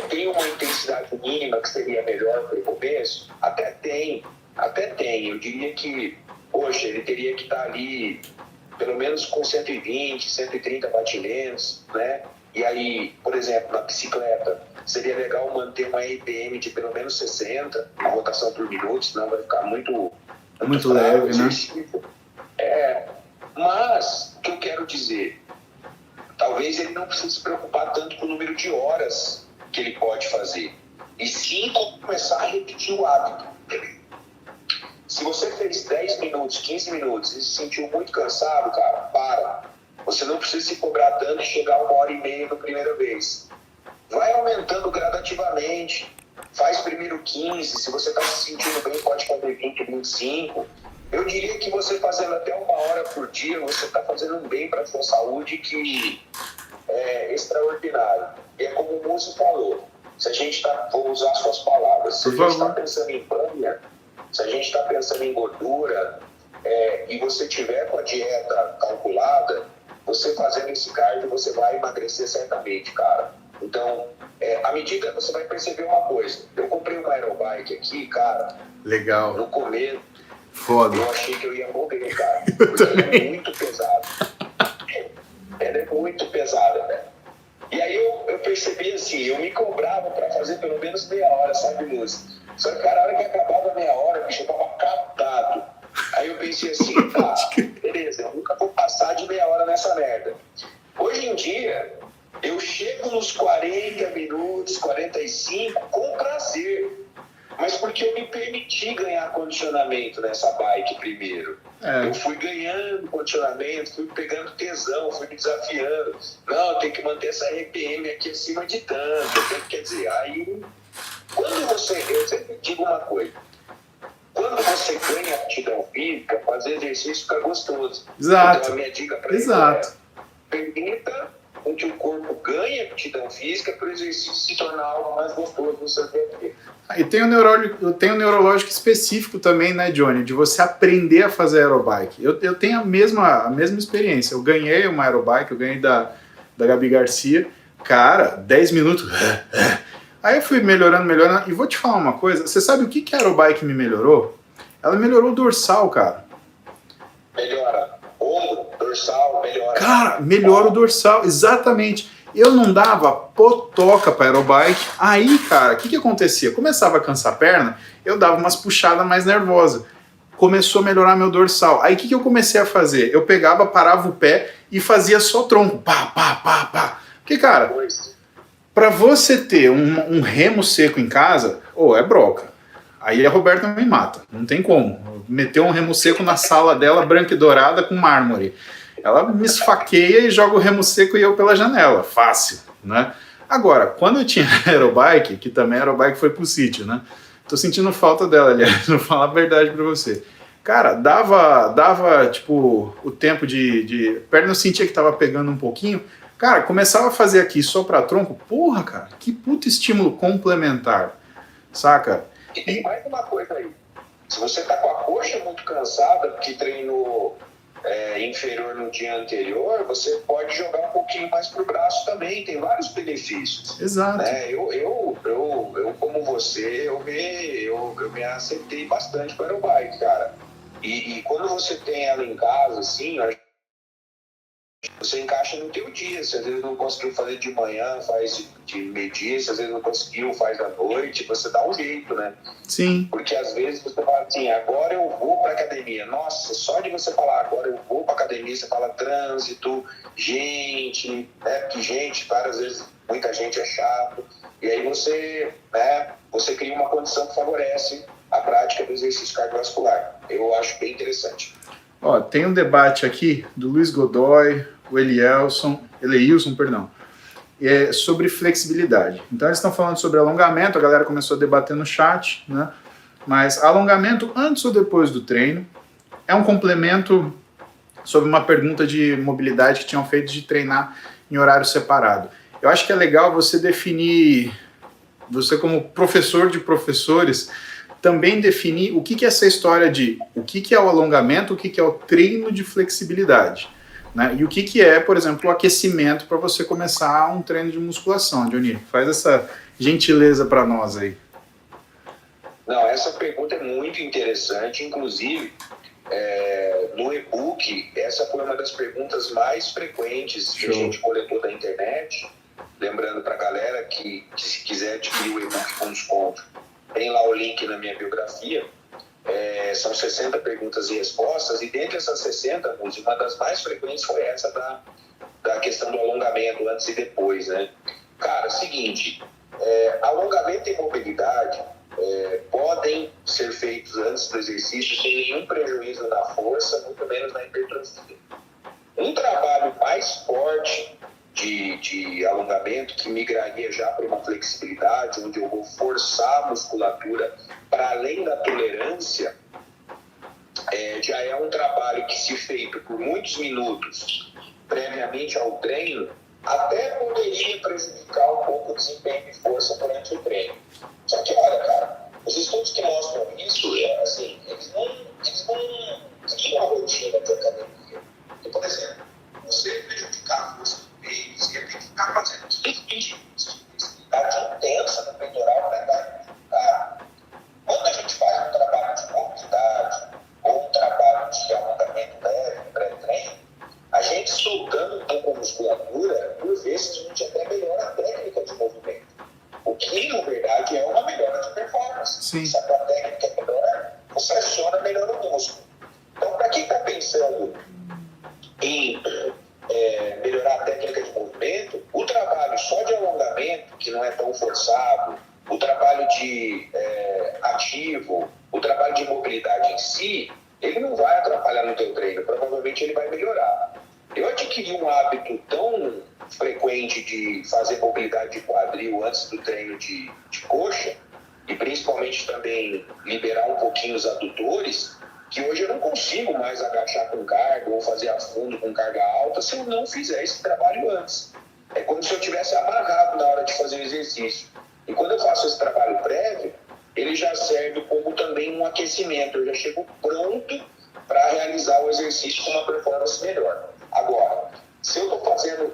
Tem uma intensidade mínima que seria melhor para o começo? Até tem. Eu diria que, poxa, ele teria que estar ali pelo menos com 120, 130 batimentos, né? E aí, por exemplo, na bicicleta, seria legal manter uma RPM de pelo menos 60, a rotação por minuto, senão vai ficar muito leve, né? Mas, o que eu quero dizer, talvez ele não precise se preocupar tanto com o número de horas que ele pode fazer, e sim começar a repetir o hábito. Se você fez 10 minutos, 15 minutos e se sentiu muito cansado, cara, para. Você não precisa se cobrar tanto e chegar 1h30 na primeira vez. Vai aumentando gradativamente. Faz primeiro 15, se você está se sentindo bem, pode fazer 20, 25. Eu diria que você fazendo até 1 hora por dia, você está fazendo um bem para a sua saúde que é extraordinário. E é como o Múcio falou, se a gente está, vou usar suas palavras, se a gente está pensando em banha, se a gente está pensando em gordura, e você tiver com a dieta calculada, você fazendo esse cardio, você vai emagrecer certamente, cara. Então, à medida você vai perceber uma coisa. Eu comprei uma aerobike aqui, cara. Legal. No começo, foda. Eu achei que eu ia morrer, cara. Porque ela é muito pesada. Ela é muito pesada, velho. E aí eu percebi assim, eu me cobrava pra fazer pelo menos meia hora, sabe, Lúcio? Só que, cara, a hora que acabava a meia hora, bicho, eu tava captado. Aí eu pensei assim, tá, beleza, eu nunca vou passar de meia hora nessa merda. Hoje em dia, eu chego nos 40 minutos, 45, com prazer. Mas porque eu me permiti ganhar condicionamento nessa bike primeiro. Eu fui ganhando condicionamento, fui pegando tesão, fui me desafiando. Não, eu tenho que manter essa RPM aqui acima de tanto. Quer dizer, aí, quando você... Eu sempre digo uma coisa. Quando você ganha aptidão física, fazer exercício fica gostoso. Exato. Então a minha dica para ele é: permita com que o corpo ganhe aptidão física para o exercício se tornar algo mais gostoso no seu dia a dia. E tem um neurológico específico também, né, Johnny? De você aprender a fazer aerobike. Eu tenho a mesma experiência. Eu ganhei uma aerobike, eu ganhei da Gabi Garcia. Cara, 10 minutos. Aí eu fui melhorando. E vou te falar uma coisa. Você sabe o que a aerobike me melhorou? Ela melhorou o dorsal, cara. Melhora. Ombro, dorsal, melhora. Cara, melhora o dorsal, exatamente. Eu não dava potoca para aerobike. Aí, cara, o que acontecia? Começava a cansar a perna, eu dava umas puxadas mais nervosas. Começou a melhorar meu dorsal. Aí o que eu comecei a fazer? Eu pegava, parava o pé e fazia só tronco. Pá, pá, pá, pá. Porque, cara, para você ter um remo seco em casa, é broca. Aí a Roberta me mata, não tem como. Meteu um remo seco na sala dela, branca e dourada, com mármore. Ela me esfaqueia e joga o remo seco e eu pela janela. Fácil, né? Agora, quando eu tinha aerobike, que também a aerobike foi pro sítio, né? Tô sentindo falta dela, aliás, vou falar a verdade pra você. Cara, dava tipo, o tempo de... Perna eu sentia que tava pegando um pouquinho. Cara, começava a fazer aqui só pra tronco. Porra, cara, que puta estímulo complementar, saca? E tem mais uma coisa aí. Se você tá com a coxa muito cansada, porque treinou inferior no dia anterior, você pode jogar um pouquinho mais pro braço também. Tem vários benefícios. Exato. Né? Eu como você, eu me acertei bastante com a aerobike, cara. E quando você tem ela em casa, assim, você encaixa no teu dia. Se às vezes não conseguiu fazer de manhã, faz de meio-dia. Se às vezes não conseguiu, faz à noite. Você dá um jeito, né? Sim. Porque às vezes você fala assim, agora eu vou pra academia. Nossa, só de você falar agora eu vou pra academia, você fala trânsito, gente, né? Porque gente, várias vezes, muita gente é chato. E aí você cria uma condição que favorece a prática do exercício cardiovascular. Eu acho bem interessante. Ó, tem um debate aqui do Luiz Godoy, o Eleilson, sobre flexibilidade. Então eles estão falando sobre alongamento, a galera começou a debater no chat, né? Mas alongamento antes ou depois do treino é um complemento sobre uma pergunta de mobilidade que tinham feito de treinar em horário separado. Eu acho que é legal você definir, você como professor de professores, também definir o que é essa história de o que é o alongamento, o que é o treino de flexibilidade, né? E o que é, por exemplo, o aquecimento para você começar um treino de musculação. Johnny, faz essa gentileza para nós aí. Não, essa pergunta é muito interessante, inclusive no e-book, essa foi uma das perguntas mais frequentes que a gente coletou da internet. Lembrando para a galera que se quiser adquirir o e-book com desconto, tem lá o link na minha biografia. São 60 perguntas e respostas, e dentre essas 60, uma das mais frequentes foi essa da questão do alongamento antes e depois, né? Cara, é o seguinte, alongamento e mobilidade podem ser feitos antes do exercício sem nenhum prejuízo na força, muito menos na hipertrofia. Um trabalho mais forte de alongamento, que migraria já para uma flexibilidade, onde eu vou forçar a musculatura para além da tolerância, já é um trabalho que, se feito por muitos minutos previamente ao treino, até poderia prejudicar um pouco o desempenho e força durante o treino. Só que, olha, cara, os estudos que mostram isso, assim, eles não criam a rotina de academia. Então, por exemplo, você prejudicar a força do peito, você ia ter que ficar fazendo 15, 20 minutos de intensidade intensa no peitoral para dar prejudicar. Quando a gente faz um trabalho de mobilidade ou um trabalho de alongamento leve, pré-treino, a gente soltando um pouco a musculatura, por vezes a gente até melhora a técnica de movimento. O que, na verdade, é uma melhora de performance. Sim. Se a tua técnica é melhor, você aciona melhor o músculo. Então, para quem está pensando em melhorar a técnica de movimento, o trabalho só de alongamento, que não é tão forçado, o trabalho de ativo, o trabalho de mobilidade em si, ele não vai atrapalhar no teu treino, provavelmente ele vai melhorar. Eu adquiri um hábito tão frequente de fazer mobilidade de quadril antes do treino de coxa, e principalmente também liberar um pouquinho os adutores, que hoje eu não consigo mais agachar com carga ou fazer a fundo com carga alta se eu não fizer esse trabalho antes. É como se eu tivesse amarrado na hora de fazer o exercício. E quando eu faço esse trabalho prévio, ele já serve como também um aquecimento. Eu já chego pronto para realizar o exercício com uma performance melhor. Agora, se eu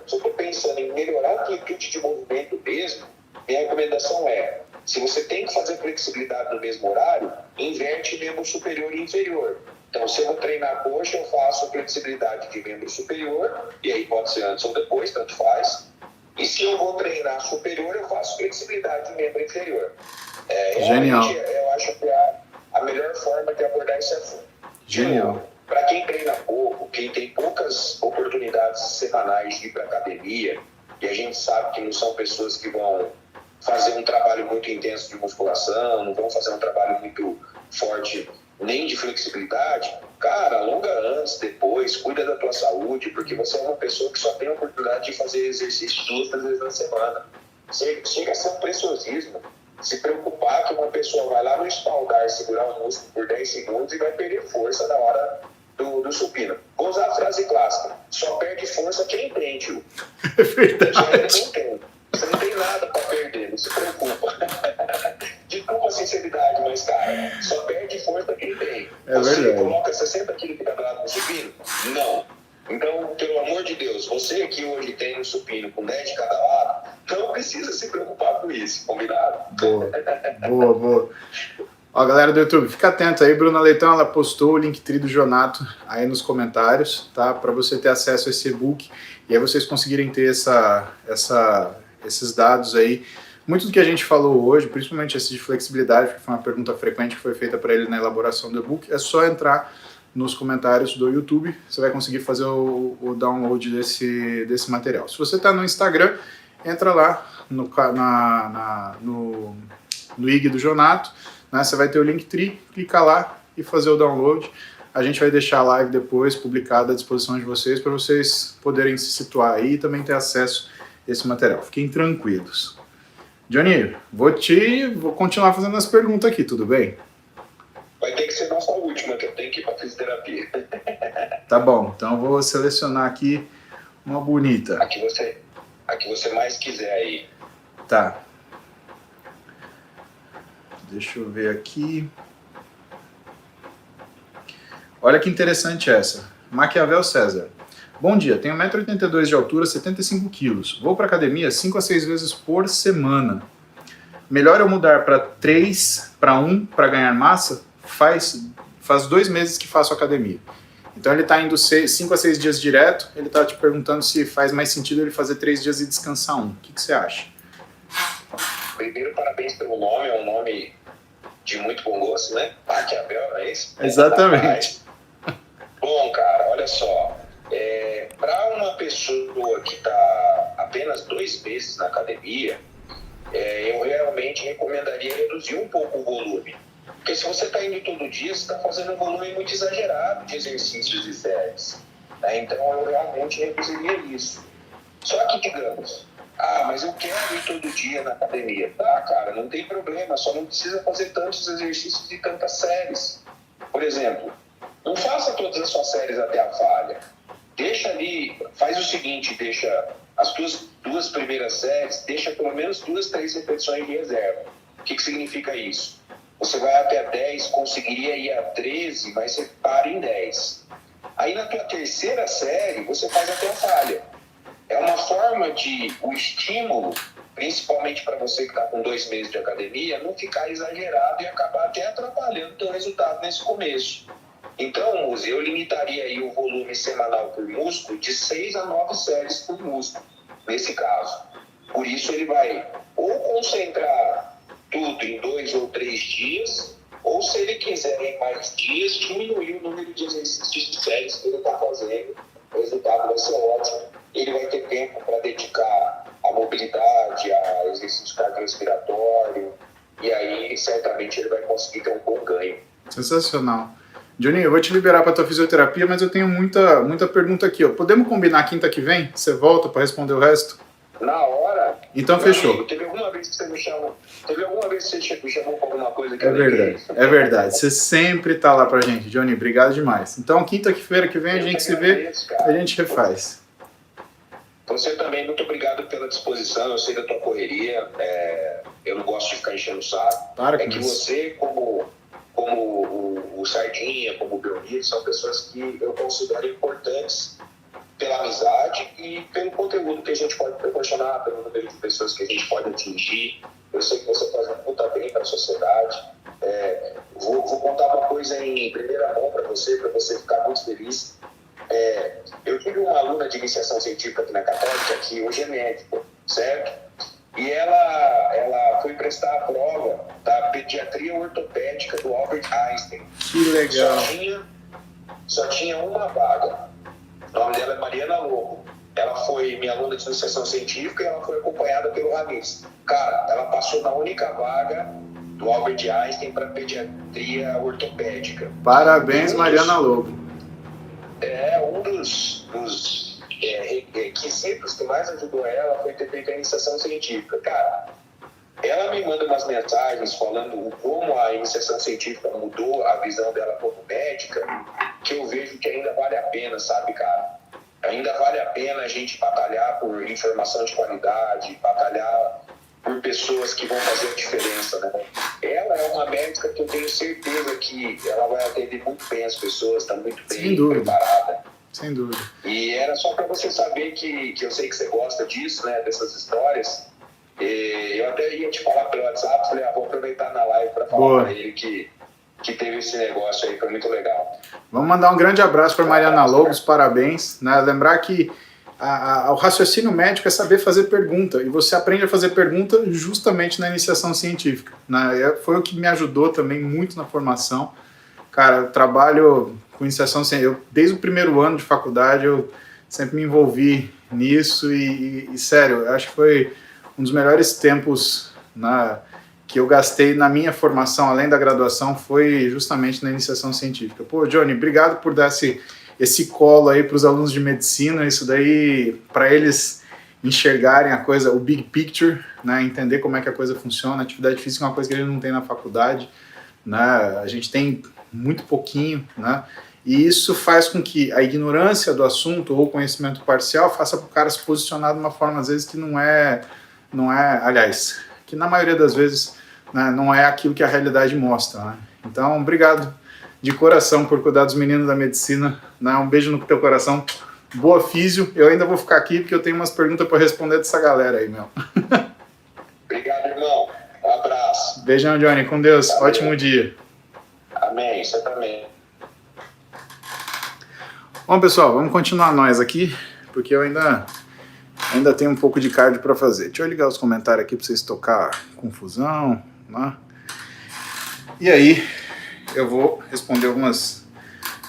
estou pensando em melhorar a amplitude de movimento mesmo, minha recomendação é, se você tem que fazer flexibilidade no mesmo horário, inverte membro superior e inferior. Então, se eu vou treinar coxa, eu faço flexibilidade de membro superior, e aí pode ser antes ou depois, tanto faz. E se eu vou treinar superior, eu faço flexibilidade de membro inferior. Genial. Eu acho que a melhor forma de abordar esse assunto. Genial. Para quem treina pouco, quem tem poucas oportunidades semanais de ir para academia, e a gente sabe que não são pessoas que vão fazer um trabalho muito intenso de musculação, não vão fazer um trabalho muito forte nem de flexibilidade, cara, alonga antes, depois, cuida da tua saúde, porque você é uma pessoa que só tem a oportunidade de fazer exercício 2 vezes na semana. Chega a ser um preciosismo. Se preocupar que uma pessoa vai lá no espaldar, segurar o músculo por 10 segundos e vai perder força na hora do supino. Vou usar a frase clássica: só perde força quem tem, tio. É verdade. Não tem. Você não tem nada para perder, não se preocupa. Desculpa a sinceridade, mas, cara, só perde força quem tem. Você verdade. coloca 60 quilos de cada lado no supino? Não. Então, pelo amor de Deus, você que hoje tem um supino com 10 de cada lado, não precisa se preocupar com isso, combinado? Boa. Ó, galera do YouTube, fica atento aí, Bruna Leitão, ela postou o Linktree do Jonato aí nos comentários, tá? Para você ter acesso a esse e-book e aí vocês conseguirem ter esses dados aí. Muito do que a gente falou hoje, principalmente esse de flexibilidade, que foi uma pergunta frequente que foi feita para ele na elaboração do e-book, é só entrar nos comentários do YouTube, você vai conseguir fazer o download desse material. Se você está no Instagram, entra lá no IG do Jonato, né, você vai ter o Linktree, clica lá e fazer o download. A gente vai deixar a live depois publicada à disposição de vocês, para vocês poderem se situar aí e também ter acesso a esse material. Fiquem tranquilos. Johnny, vou continuar fazendo as perguntas aqui, tudo bem? Vai ter que ser nossa última, que eu tenho que ir para fisioterapia. Tá bom, então eu vou selecionar aqui uma bonita. A que você mais quiser aí. Tá. Deixa eu ver aqui. Olha que interessante essa. Maquiavel César. Bom dia, tenho 1,82 m de altura, 75 kg. Vou para academia 5 a 6 vezes por semana. Melhor eu mudar para 3 para 1 para ganhar massa? Faz 2 meses que faço academia. Então ele está indo 5 a 6 dias direto, ele está te perguntando se faz mais sentido ele fazer 3 dias e descansar 1. O que você acha? Primeiro, parabéns pelo nome, é um nome de muito bom gosto, né? Maquiavel, não é isso? Exatamente. Bom, cara, olha só. Para uma pessoa que está apenas 2 meses na academia, eu realmente recomendaria reduzir um pouco o volume. Porque se você está indo todo dia, você está fazendo um volume muito exagerado de exercícios e séries. Né? Então eu realmente reduziria isso. Só que, digamos, mas eu quero ir todo dia na academia. Tá, cara, não tem problema, só não precisa fazer tantos exercícios e tantas séries. Por exemplo, não faça todas as suas séries até a falha. Deixa ali, faz o seguinte, deixa as duas primeiras séries, deixa pelo menos 2, 3 repetições de reserva. O que significa isso? Você vai até 10, conseguiria ir a 13, mas você para em 10. Aí na tua terceira série, você faz até a falha. É uma forma de o estímulo, principalmente para você que está com 2 meses de academia, não ficar exagerado e acabar até atrapalhando o teu resultado nesse começo. Então, Muzi, eu limitaria aí o volume semanal por músculo de 6 a 9 séries por músculo, nesse caso. Por isso ele vai ou concentrar tudo em 2 ou 3 dias, ou se ele quiser em mais dias, diminuir o número de exercícios de séries que ele está fazendo. O resultado vai ser ótimo. Ele vai ter tempo para dedicar à mobilidade, a exercício cardiorrespiratório, e aí certamente ele vai conseguir ter um bom ganho. Sensacional. Johnny, eu vou te liberar para tua fisioterapia, mas eu tenho muita pergunta aqui. Ó. Podemos combinar quinta que vem? Você volta para responder o resto? Na hora? Então fechou. Amigo, teve alguma vez que você me chamou para alguma coisa que É verdade, é verdade. Você sempre tá lá pra gente, Johnny. Obrigado demais. Então, quinta-feira que vem a gente se vê, a gente refaz. Você também, muito obrigado pela disposição. Eu sei da tua correria. Eu não gosto de ficar enchendo o saco. Para que isso. Você, como o Sardinha, como o Belmiro, são pessoas que eu considero importantes pela amizade e pelo conteúdo que a gente pode proporcionar, pelo número de pessoas que a gente pode atingir. Eu sei que você faz muito bem para a sociedade. Vou contar uma coisa em primeira mão para você ficar muito feliz. Eu tive uma aluna de iniciação científica aqui na Católica, que hoje é médico, certo? E ela foi prestar a prova da pediatria ortopédica do Albert Einstein. Que legal. Só tinha uma vaga. O nome dela é Mariana Lobo. Ela foi minha aluna de iniciação científica e ela foi acompanhada pelo Ramis. Cara, ela passou na única vaga do Albert Einstein para pediatria ortopédica. Parabéns, Mariana Lobo. Um dos requisitos que mais ajudou ela foi ter feito a iniciação científica. Cara, ela me manda umas mensagens falando como a iniciação científica mudou a visão dela como médica, que eu vejo que ainda vale a pena, sabe, cara? Ainda vale a pena a gente batalhar por informação de qualidade, batalhar por pessoas que vão fazer a diferença, né? Ela é uma médica que eu tenho certeza que ela vai atender muito bem as pessoas, está muito bem preparada. Sem dúvida. E era só para você saber que eu sei que você gosta disso, né, dessas histórias. Eu até ia te falar pelo WhatsApp, falei, vou aproveitar na live para falar para ele que teve esse negócio aí, foi muito legal. Vamos mandar um grande abraço para Mariana Lobos, parabéns. Né? Lembrar que o raciocínio médico é saber fazer pergunta, e você aprende a fazer pergunta justamente na iniciação científica. Né? Foi o que me ajudou também muito na formação. Cara, eu trabalho com iniciação científica, desde o primeiro ano de faculdade eu sempre me envolvi nisso e sério, eu acho que foi um dos melhores tempos que eu gastei na minha formação, além da graduação, foi justamente na iniciação científica. Pô, Johnny, obrigado por dar esse colo aí para os alunos de medicina, isso daí, para eles enxergarem a coisa, o big picture, né, entender como é que a coisa funciona. A atividade física é uma coisa que a gente não tem na faculdade, né, a gente tem muito pouquinho, né, e isso faz com que a ignorância do assunto ou o conhecimento parcial faça para o cara se posicionar de uma forma, às vezes, que não é, aliás, que na maioria das vezes, né, não é aquilo que a realidade mostra. Né? Então, obrigado de coração por cuidar dos meninos da medicina. Né? Um beijo no teu coração. Boa físio. Eu ainda vou ficar aqui porque eu tenho umas perguntas para responder dessa galera aí, meu. Obrigado, irmão. Um abraço. Beijão, Johnny. Com Deus. Amém. Ótimo dia. Amém. Você também. Bom, pessoal, vamos continuar nós aqui, porque eu ainda tenho um pouco de cardio para fazer. Deixa eu ligar os comentários aqui para vocês tocar confusão, né? E aí, eu vou responder algumas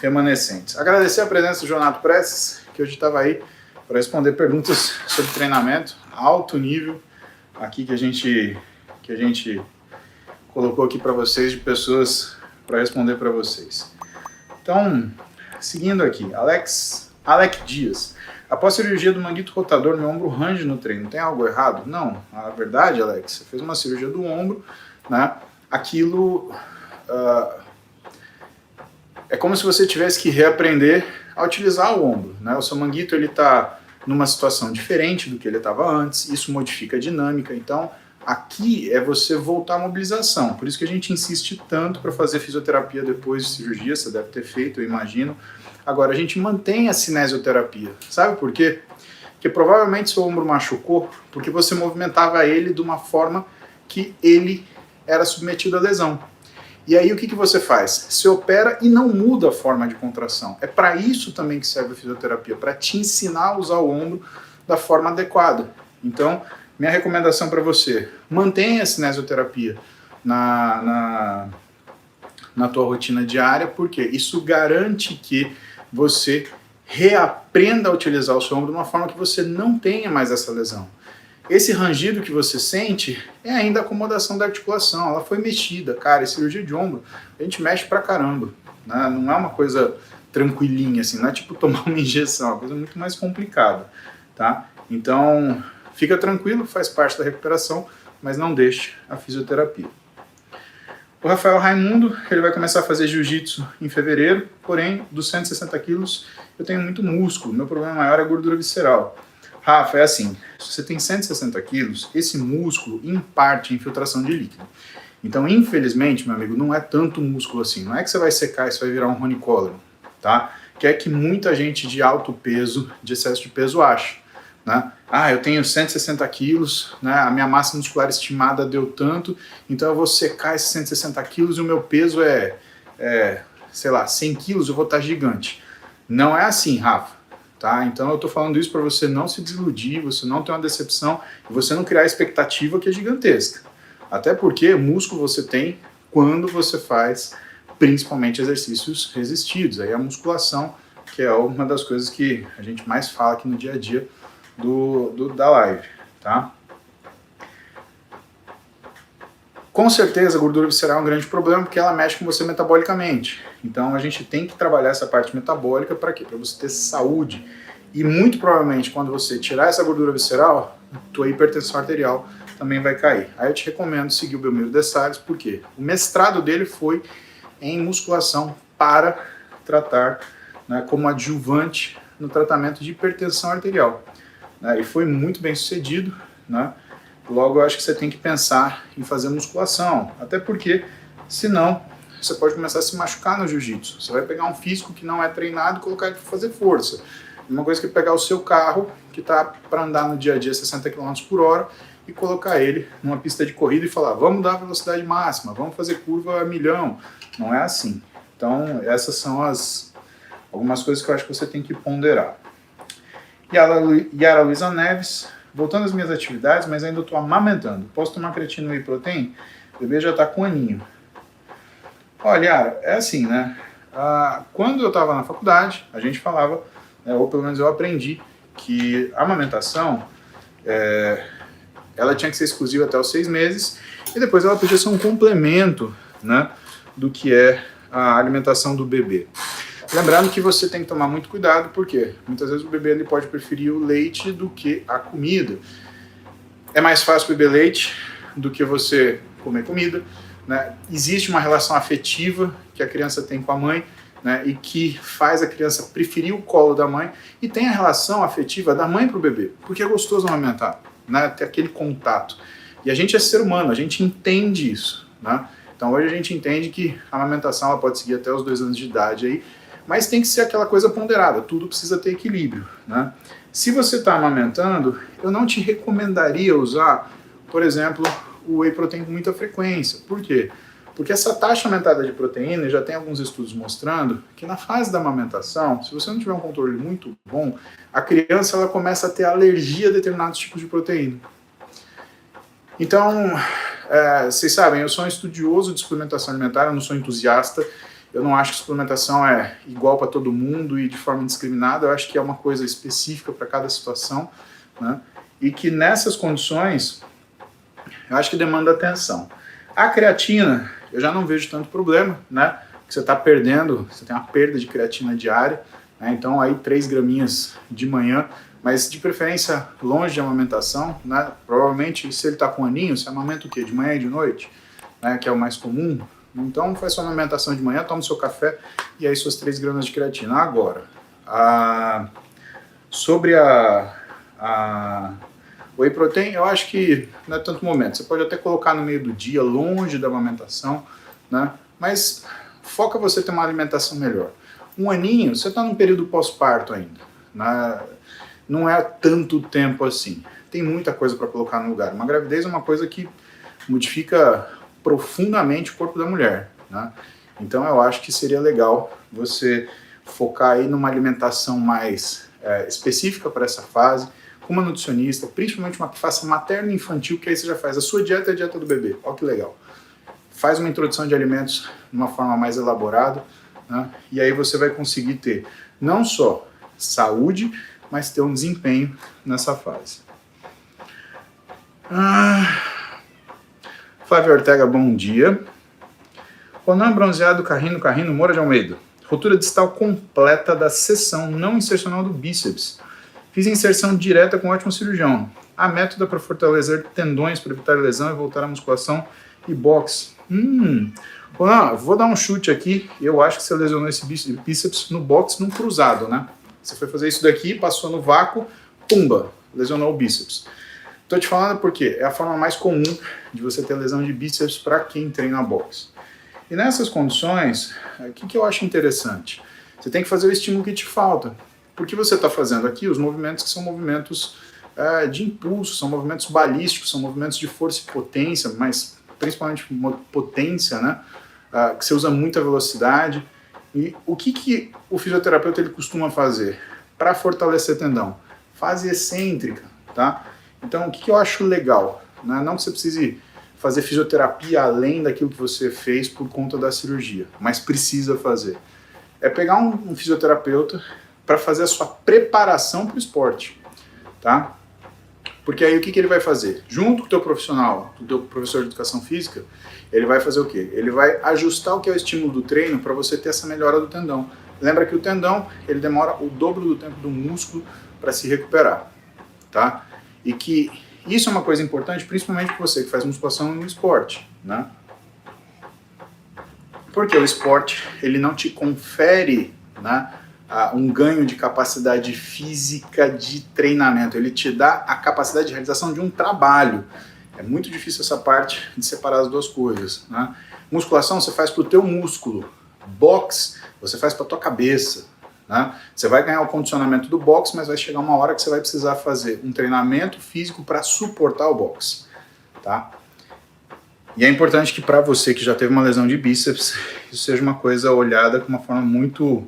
remanescentes. Agradecer a presença do Jonato Prestes, que hoje estava aí para responder perguntas sobre treinamento, alto nível, aqui que a gente colocou aqui para vocês, de pessoas para responder para vocês. Então, seguindo aqui, Alex Alec Dias. Após a cirurgia do manguito rotador, meu ombro range no treino. Tem algo errado? Não. A verdade, Alex, você fez uma cirurgia do ombro, né? Aquilo é como se você tivesse que reaprender a utilizar o ombro, né? O seu manguito ele está numa situação diferente do que ele estava antes. Isso modifica a dinâmica. Então, aqui é você voltar à mobilização. Por isso que a gente insiste tanto para fazer fisioterapia depois de cirurgia. Você deve ter feito, eu imagino. Agora, a gente mantém a cinesioterapia. Sabe por quê? Porque provavelmente seu ombro machucou porque você movimentava ele de uma forma que ele era submetido à lesão. E aí o que você faz? Se opera e não muda a forma de contração. É para isso também que serve a fisioterapia, para te ensinar a usar o ombro da forma adequada. Então, minha recomendação para você, mantenha a cinesioterapia na tua rotina diária, porque isso garante que você reaprenda a utilizar o seu ombro de uma forma que você não tenha mais essa lesão. Esse rangido que você sente é ainda a acomodação da articulação, ela foi mexida. Cara, e cirurgia de ombro, a gente mexe pra caramba, né? Não é uma coisa tranquilinha assim, não é tipo tomar uma injeção, é uma coisa muito mais complicada, tá? Então, fica tranquilo, faz parte da recuperação, mas não deixe a fisioterapia. O Rafael Raimundo, ele vai começar a fazer jiu-jitsu em fevereiro, porém, dos 160 quilos, eu tenho muito músculo, meu problema maior é a gordura visceral. Rafa, é assim, se você tem 160 quilos, esse músculo, em parte, é infiltração de líquido. Então, infelizmente, meu amigo, não é tanto músculo assim, não é que você vai secar e você vai virar um Ronnie Coleman, tá? Que é que muita gente de alto peso, de excesso de peso, acha. Né? Ah, eu tenho 160 quilos, né? A minha massa muscular estimada deu tanto, então eu vou secar esses 160 quilos e o meu peso sei lá, 100 quilos, eu vou estar gigante. Não é assim, Rafa. Tá? Então eu tô falando isso para você não se desiludir, você não ter uma decepção e você não criar expectativa que é gigantesca. Até porque músculo você tem quando você faz principalmente exercícios resistidos. Aí a musculação, que é uma das coisas que a gente mais fala aqui no dia a dia da live, tá? Com certeza a gordura visceral é um grande problema porque ela mexe com você metabolicamente. Então a gente tem que trabalhar essa parte metabólica para quê? Para você ter saúde. E muito provavelmente quando você tirar essa gordura visceral, tua hipertensão arterial também vai cair. Aí eu te recomendo seguir o Belmiro de Salles, porque o mestrado dele foi em musculação para tratar, né, como adjuvante no tratamento de hipertensão arterial. Né, e foi muito bem sucedido, né? Logo, eu acho que você tem que pensar em fazer musculação, até porque, senão, você pode começar a se machucar no jiu-jitsu. Você vai pegar um físico que não é treinado e colocar ele para fazer força. Uma coisa que pegar o seu carro, que está para andar no dia a dia 60 km por hora, e colocar ele numa pista de corrida e falar, vamos dar a velocidade máxima, vamos fazer curva a milhão. Não é assim. Então, essas são algumas coisas que eu acho que você tem que ponderar. Yara Luiza Neves, voltando às minhas atividades, mas ainda estou amamentando. Posso tomar creatina whey protein? O bebê já está com um aninho. Olha, Yara, é assim, né? Quando eu estava na faculdade, a gente falava, né, ou pelo menos eu aprendi, que a amamentação, ela tinha que ser exclusiva até os 6 meses, e depois ela podia ser um complemento, né, do que é a alimentação do bebê. Lembrando que você tem que tomar muito cuidado, porque muitas vezes o bebê ele pode preferir o leite do que a comida. É mais fácil beber leite do que você comer comida, né? Existe uma relação afetiva que a criança tem com a mãe, né, e que faz a criança preferir o colo da mãe, e tem a relação afetiva da mãe para o bebê, porque é gostoso amamentar, né, ter aquele contato. E a gente é ser humano, a gente entende isso, né? Então hoje a gente entende que a amamentação ela pode seguir até os 2 anos de idade aí, mas tem que ser aquela coisa ponderada, tudo precisa ter equilíbrio, né? Se você está amamentando, eu não te recomendaria usar, por exemplo, o whey protein com muita frequência. Por quê? Porque essa taxa aumentada de proteína, já tem alguns estudos mostrando que na fase da amamentação, se você não tiver um controle muito bom, a criança ela começa a ter alergia a determinados tipos de proteína. Então, vocês sabem, eu sou um estudioso de suplementação alimentar, eu não sou entusiasta. Eu não acho que suplementação é igual para todo mundo e de forma indiscriminada, eu acho que é uma coisa específica para cada situação, né? E que nessas condições, eu acho que demanda atenção. A creatina, eu já não vejo tanto problema, né? Que você está perdendo, você tem uma perda de creatina diária, né? Então aí 3 graminhas de manhã, mas de preferência longe de amamentação, né? Provavelmente se ele está com aninho, você amamenta o quê? De manhã e de noite, né? Que é o mais comum. Então faz sua amamentação de manhã, toma seu café e aí suas 3 gramas de creatina. Agora, sobre a whey protein, eu acho que não é tanto momento. Você pode até colocar no meio do dia, longe da amamentação, né? Mas foca você ter uma alimentação melhor. Um aninho, você está num período pós-parto ainda, né? Não é tanto tempo assim. Tem muita coisa para colocar no lugar. Uma gravidez é uma coisa que modifica profundamente o corpo da mulher, né? Então eu acho que seria legal você focar aí numa alimentação mais específica para essa fase, com uma nutricionista, principalmente uma que faça materno e infantil, que aí você já faz a sua dieta e a dieta do bebê. Olha que legal. Faz uma introdução de alimentos de uma forma mais elaborada, né? E aí você vai conseguir ter não só saúde, mas ter um desempenho nessa fase. Flávio Ortega, bom dia. Ronan Bronzeado, Carrino, Moura de Almeida. Rotura distal completa da seção não insercional do bíceps. Fiz inserção direta com ótimo cirurgião. Há método para fortalecer tendões para evitar lesão e voltar à musculação e boxe. Ronan, vou dar um chute aqui. Eu acho que você lesionou esse bíceps no boxe, num cruzado, né? Você foi fazer isso daqui, passou no vácuo, pumba, lesionou o bíceps. Tô te falando porque é a forma mais comum de você ter lesão de bíceps para quem treina boxe. E nessas condições, o que eu acho interessante? Você tem que fazer o estímulo que te falta. Porque você está fazendo aqui os movimentos que são movimentos de impulso, são movimentos balísticos, são movimentos de força e potência, mas principalmente potência, né? Que você usa muita velocidade. E o que o fisioterapeuta ele costuma fazer para fortalecer tendão? Fase excêntrica, tá? Então, o que eu acho legal? Né? Não que você precise fazer fisioterapia além daquilo que você fez por conta da cirurgia, mas precisa fazer. É pegar um fisioterapeuta para fazer a sua preparação para o esporte, tá? Porque aí o que ele vai fazer? Junto com o teu profissional, o teu professor de educação física, ele vai fazer o quê? Ele vai ajustar o que é o estímulo do treino para você ter essa melhora do tendão. Lembra que o tendão, ele demora o dobro do tempo do músculo para se recuperar, tá? E que isso é uma coisa importante, principalmente para você que faz musculação no esporte, né? Porque o esporte, ele não te confere, né, um ganho de capacidade física de treinamento, ele te dá a capacidade de realização de um trabalho. É muito difícil essa parte de separar as duas coisas, né? Musculação você faz para o teu músculo, boxe você faz para a tua cabeça, né? Você vai ganhar o condicionamento do boxe, mas vai chegar uma hora que você vai precisar fazer um treinamento físico para suportar o boxe, tá? E é importante que para você que já teve uma lesão de bíceps, isso seja uma coisa olhada com uma forma muito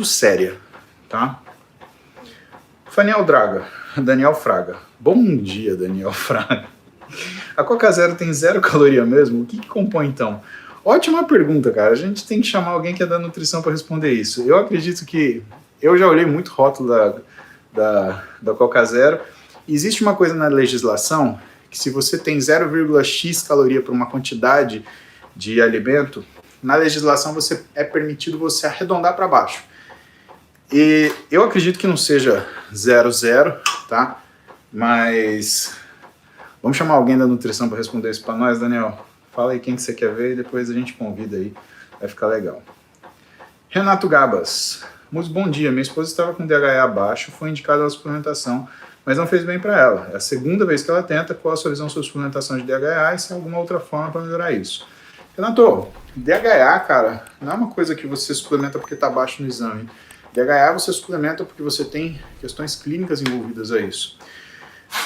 séria, tá? Daniel Fraga. Bom dia, Daniel Fraga. A Coca Zero tem 0 caloria mesmo? O que compõe então? Ótima pergunta, cara. A gente tem que chamar alguém que é da nutrição para responder isso. Eu acredito que... Eu já olhei muito rótulo da Coca Zero. Existe uma coisa na legislação que se você tem 0,x caloria para uma quantidade de alimento, na legislação é permitido você arredondar para baixo. E eu acredito que não seja 0,0, tá? Mas vamos chamar alguém da nutrição para responder isso para nós, Daniel. Fala aí quem que você quer ver e depois a gente convida aí. Vai ficar legal. Renato Gabas. Muito bom dia. Minha esposa estava com DHA baixo, foi indicada a suplementação, mas não fez bem para ela. É a segunda vez que ela tenta. Qual a sua visão sobre suplementação de DHA e se há alguma outra forma para melhorar isso? Renato, DHA, cara, não é uma coisa que você suplementa porque está baixo no exame. DHA você suplementa porque você tem questões clínicas envolvidas a isso.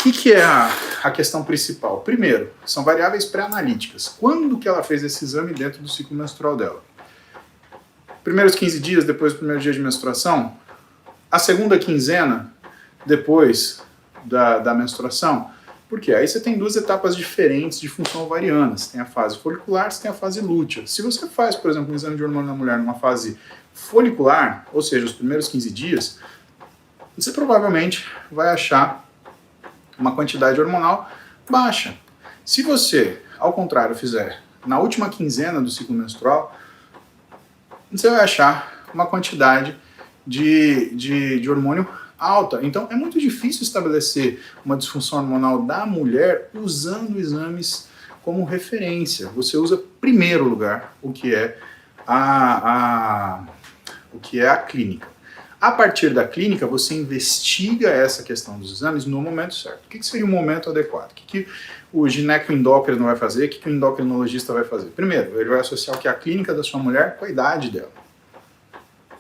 O que é a questão principal? Primeiro, são variáveis pré-analíticas. Quando que ela fez esse exame dentro do ciclo menstrual dela? Primeiros 15 dias depois do primeiro dia de menstruação? A segunda quinzena depois da menstruação? Por quê? Aí você tem duas etapas diferentes de função ovariana. Você tem a fase folicular, você tem a fase lútea. Se você faz, por exemplo, um exame de hormônio na mulher numa fase folicular, ou seja, os primeiros 15 dias, você provavelmente vai achar uma quantidade hormonal baixa. Se você, ao contrário, fizer na última quinzena do ciclo menstrual, você vai achar uma quantidade de hormônio alta. Então é muito difícil estabelecer uma disfunção hormonal da mulher usando exames como referência. Você usa, em primeiro lugar, o que é a clínica. A partir da clínica, você investiga essa questão dos exames no momento certo. O que seria o momento adequado? O que o gineco-endócrino vai fazer? O que o endocrinologista vai fazer? Primeiro, ele vai associar o que é a clínica da sua mulher com a idade dela.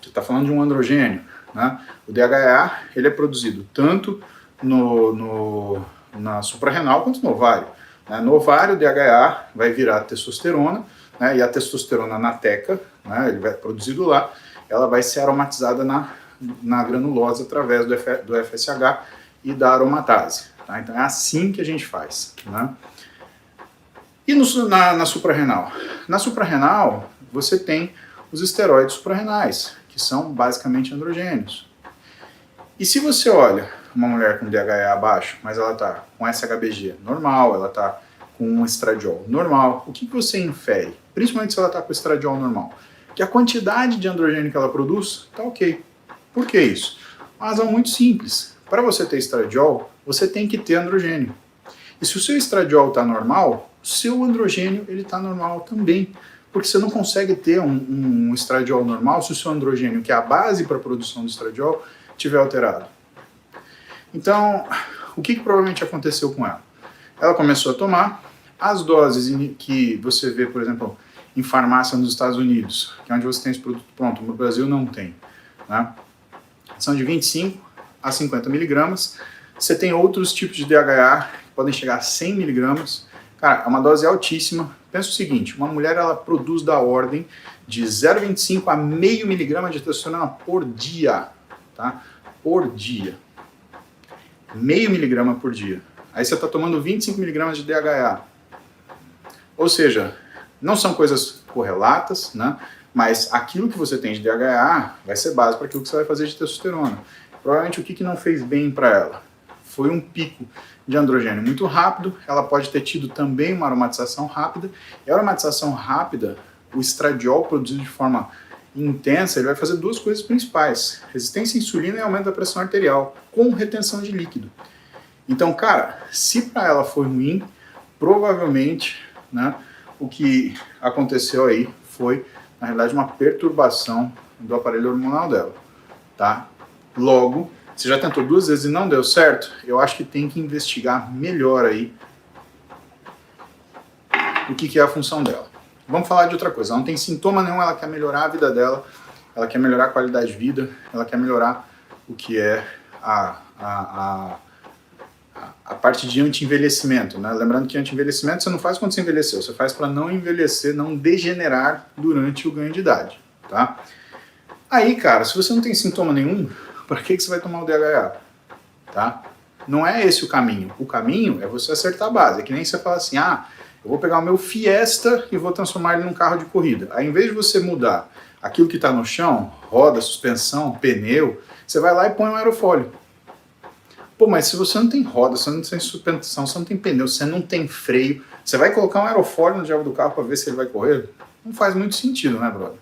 Você está falando de um androgênio, né? O DHA, ele é produzido tanto na suprarrenal quanto no ovário. Né? No ovário, o DHA vai virar testosterona, né? E a testosterona na teca, né? Ele vai produzido lá, ela vai ser aromatizada na granulose através do FSH e da aromatase. Tá? Então é assim que a gente faz. Né? E na suprarrenal? Na suprarrenal, você tem os esteroides suprarrenais, que são basicamente androgênios. E se você olha uma mulher com DHA baixo, mas ela está com SHBG normal, ela está com um estradiol normal, o que você infere? Principalmente se ela está com estradiol normal. Que a quantidade de androgênio que ela produz está ok. Por que isso? Uma razão muito simples. Para você ter estradiol, você tem que ter androgênio. E se o seu estradiol está normal, o seu androgênio está normal também. Porque você não consegue ter um estradiol normal se o seu androgênio, que é a base para a produção do estradiol, estiver alterado. Então, o que provavelmente aconteceu com ela? Ela começou a tomar as doses que você vê, por exemplo, em farmácia nos Estados Unidos, que é onde você tem esse produto pronto, no Brasil não tem. Né? São de 25 a 50 miligramas. Você tem outros tipos de DHA que podem chegar a 100 miligramas. Cara, é uma dose altíssima. Pensa o seguinte, uma mulher ela produz da ordem de 0,25 a meio miligrama de testosterona por dia. Tá? Por dia. Meio miligrama por dia. Aí você está tomando 25 miligramas de DHA. Ou seja, não são coisas correlatas, né? Mas aquilo que você tem de DHA vai ser base para aquilo que você vai fazer de testosterona. Provavelmente o que não fez bem para ela foi um pico de androgênio muito rápido, ela pode ter tido também uma aromatização rápida, e a aromatização rápida, o estradiol produzido de forma intensa, ele vai fazer duas coisas principais, resistência à insulina e aumento da pressão arterial, com retenção de líquido. Então, cara, se para ela foi ruim, provavelmente, né, o que aconteceu aí foi, na realidade, uma perturbação do aparelho hormonal dela, tá? Logo, você já tentou 2 vezes e não deu certo, eu acho que tem que investigar melhor aí o que é a função dela. Vamos falar de outra coisa, ela não tem sintoma nenhum, ela quer melhorar a vida dela, ela quer melhorar a qualidade de vida, ela quer melhorar o que é a parte de anti-envelhecimento, né? Lembrando que anti-envelhecimento você não faz quando você envelheceu, você faz para não envelhecer, não degenerar durante o ganho de idade, tá? Aí, cara, se você não tem sintoma nenhum, para que você vai tomar o DHA? Tá? Não é esse o caminho. O caminho é você acertar a base. É que nem você fala assim, eu vou pegar o meu Fiesta e vou transformar ele num carro de corrida. Aí, em vez de você mudar aquilo que está no chão, roda, suspensão, pneu, você vai lá e põe um aerofólio. Pô, mas se você não tem roda, você não tem suspensão, você não tem pneu, você não tem freio, você vai colocar um aerofólio no diabo do carro para ver se ele vai correr? Não faz muito sentido, né, brother?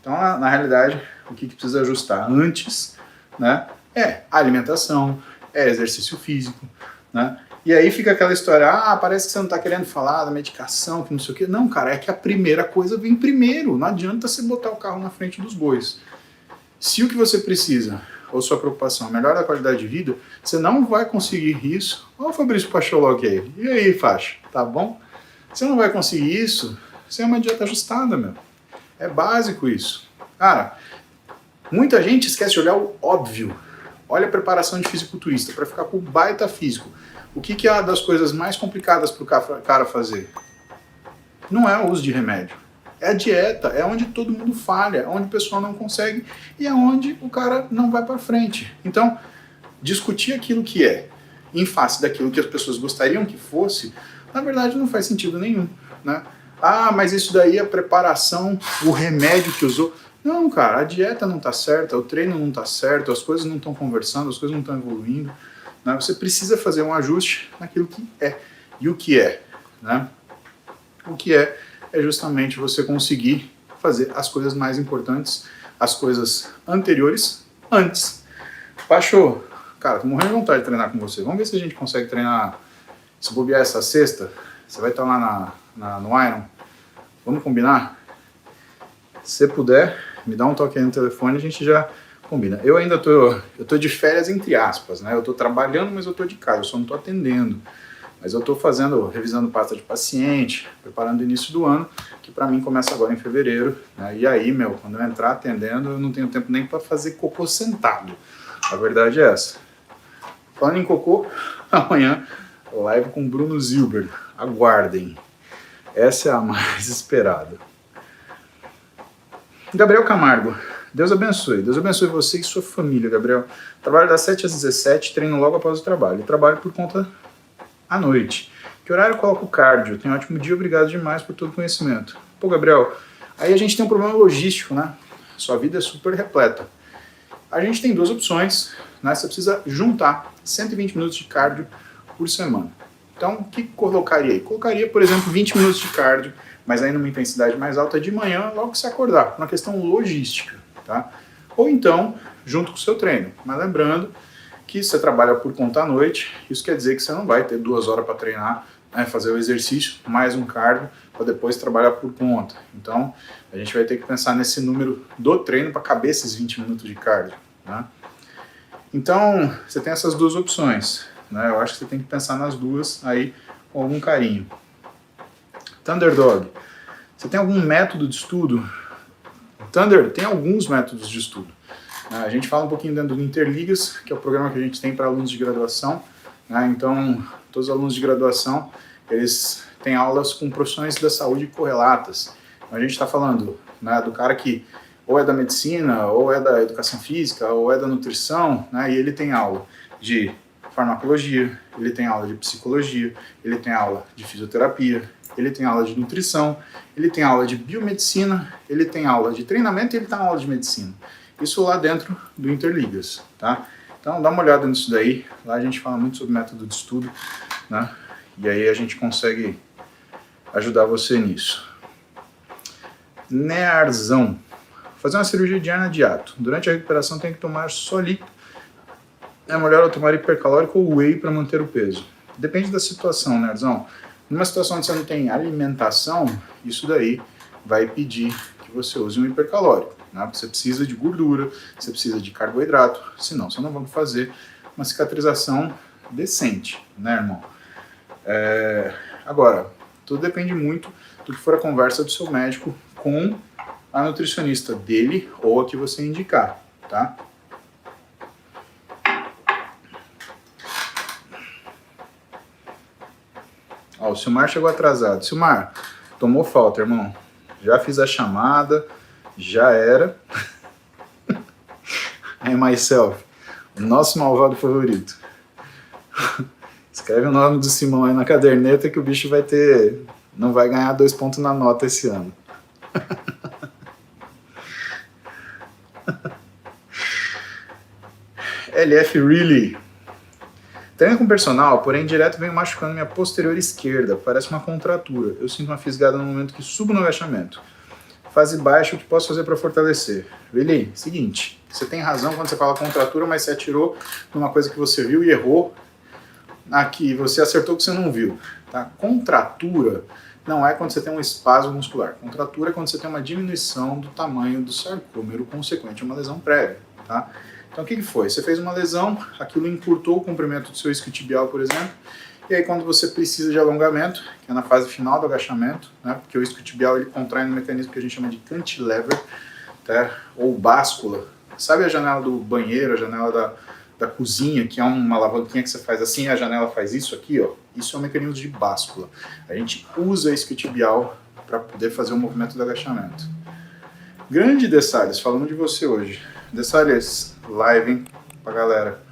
Então, na realidade, o que precisa ajustar antes, né, é alimentação, é exercício físico, né? E aí fica aquela história, parece que você não está querendo falar da medicação, que não sei o quê. Não, cara, é que a primeira coisa vem primeiro. Não adianta você botar o carro na frente dos bois. Se o que você precisa, ou sua preocupação, é melhorar a qualidade de vida, você não vai conseguir isso. Olha o Fabrício Pacholog aí. E aí, faixa? Tá bom? Você não vai conseguir isso sem uma dieta ajustada, meu. É básico isso. Cara, muita gente esquece de olhar o óbvio. Olha a preparação de fisiculturista para ficar com o baita físico. O que é uma das coisas mais complicadas para o cara fazer? Não é o uso de remédio. É a dieta, é onde todo mundo falha, é onde o pessoal não consegue e é onde o cara não vai para frente. Então, discutir aquilo que é em face daquilo que as pessoas gostariam que fosse, na verdade não faz sentido nenhum, né? Mas isso daí é a preparação, o remédio que usou. Não, cara, a dieta não está certa, o treino não está certo, as coisas não estão conversando, as coisas não estão evoluindo. Né? Você precisa fazer um ajuste naquilo que é. E o que é? Né? O que é justamente você conseguir fazer as coisas mais importantes, as coisas anteriores, antes. Baixou. Cara, tô morrendo de vontade de treinar com você. Vamos ver se a gente consegue treinar, se bobear essa sexta. Você vai estar lá no Iron. Vamos combinar? Se puder, me dá um toque aí no telefone, a gente já combina. Eu ainda tô de férias entre aspas, né? Eu tô trabalhando, mas eu tô de casa, eu só não tô atendendo. Mas eu tô revisando pasta de paciente, preparando o início do ano, que pra mim começa agora em fevereiro, né? E aí, quando eu entrar atendendo, eu não tenho tempo nem pra fazer cocô sentado. A verdade é essa. Falando em cocô, amanhã, live com Bruno Zilber. Aguardem. Essa é a mais esperada. Gabriel Camargo. Deus abençoe. Deus abençoe você e sua família, Gabriel. Trabalho das 7 às 17, treino logo após o trabalho. E trabalho por conta à noite. Que horário eu coloco o cardio? Tenha um ótimo dia, obrigado demais por todo o conhecimento. Pô, Gabriel, aí a gente tem um problema logístico, né? Sua vida é super repleta. A gente tem duas opções, né? Você precisa juntar 120 minutos de cardio por semana. Então, o que colocaria aí? Colocaria, por exemplo, 20 minutos de cardio, mas aí numa intensidade mais alta de manhã, logo que você acordar, uma questão logística, tá? Ou então, junto com o seu treino. Mas lembrando que você trabalha por conta à noite, isso quer dizer que você não vai ter 2 horas para treinar, né, fazer o exercício, mais um cardio, para depois trabalhar por conta. Então, a gente vai ter que pensar nesse número do treino para caber esses 20 minutos de cardio, né? Então, você tem essas duas opções, né? Eu acho que você tem que pensar nas duas aí com algum carinho. Thunderdog, você tem algum método de estudo? Thunder tem alguns métodos de estudo. A gente fala um pouquinho dentro do Interligas, que é o programa que a gente tem para alunos de graduação, né? Então, todos os alunos de graduação, eles têm aulas com profissões da saúde correlatas. Então, a gente está falando, né, do cara que ou é da medicina, ou é da educação física, ou é da nutrição, né, e ele tem aula de farmacologia, ele tem aula de psicologia, ele tem aula de fisioterapia, ele tem aula de nutrição, ele tem aula de biomedicina, ele tem aula de treinamento e ele tem aula de medicina. Isso lá dentro do Interligas, tá? Então dá uma olhada nisso daí, lá a gente fala muito sobre método de estudo, né? E aí a gente consegue ajudar você nisso. Nearzão. Fazer uma cirurgia de hernia de hiato. Durante a recuperação tem que tomar só líquido. É melhor eu tomar hipercalórico ou whey para manter o peso. Depende da situação, Nearzão. Numa situação onde você não tem alimentação, isso daí vai pedir que você use um hipercalórico, né? Porque você precisa de gordura, você precisa de carboidrato, senão você não vai fazer uma cicatrização decente, né, irmão? Agora, tudo depende muito do que for a conversa do seu médico com a nutricionista dele ou a que você indicar, tá? Ó, o Silmar chegou atrasado. Silmar, tomou falta, irmão. Já fiz a chamada, já era. Hey, myself, o nosso malvado favorito. Escreve o nome do Simão aí na caderneta que o bicho vai ter... Não vai ganhar 2 pontos na nota esse ano. LF Really. Treino com personal, porém direto venho machucando minha posterior esquerda, parece uma contratura. Eu sinto uma fisgada no momento que subo no agachamento. Fase baixa, o que posso fazer para fortalecer? Really, seguinte, você tem razão quando você fala contratura, mas você atirou numa coisa que você viu e errou. Aqui, você acertou que você não viu. Tá? Contratura não é quando você tem um espasmo muscular. Contratura é quando você tem uma diminuição do tamanho do sarcômero consequente a uma lesão prévia. Tá? Então o que foi? Você fez uma lesão, aquilo encurtou o comprimento do seu isquiotibial, por exemplo, e aí quando você precisa de alongamento, que é na fase final do agachamento, né, porque o isquiotibial ele contrai no mecanismo que a gente chama de cantilever, tá, ou báscula. Sabe a janela do banheiro, a janela da cozinha, que é uma alavanquinha que você faz assim, a janela faz isso aqui, ó. Isso é um mecanismo de báscula. A gente usa isquiotibial para poder fazer o movimento do agachamento. Grande Dessalles, falando de você hoje. Dessalles, live, hein, pra galera.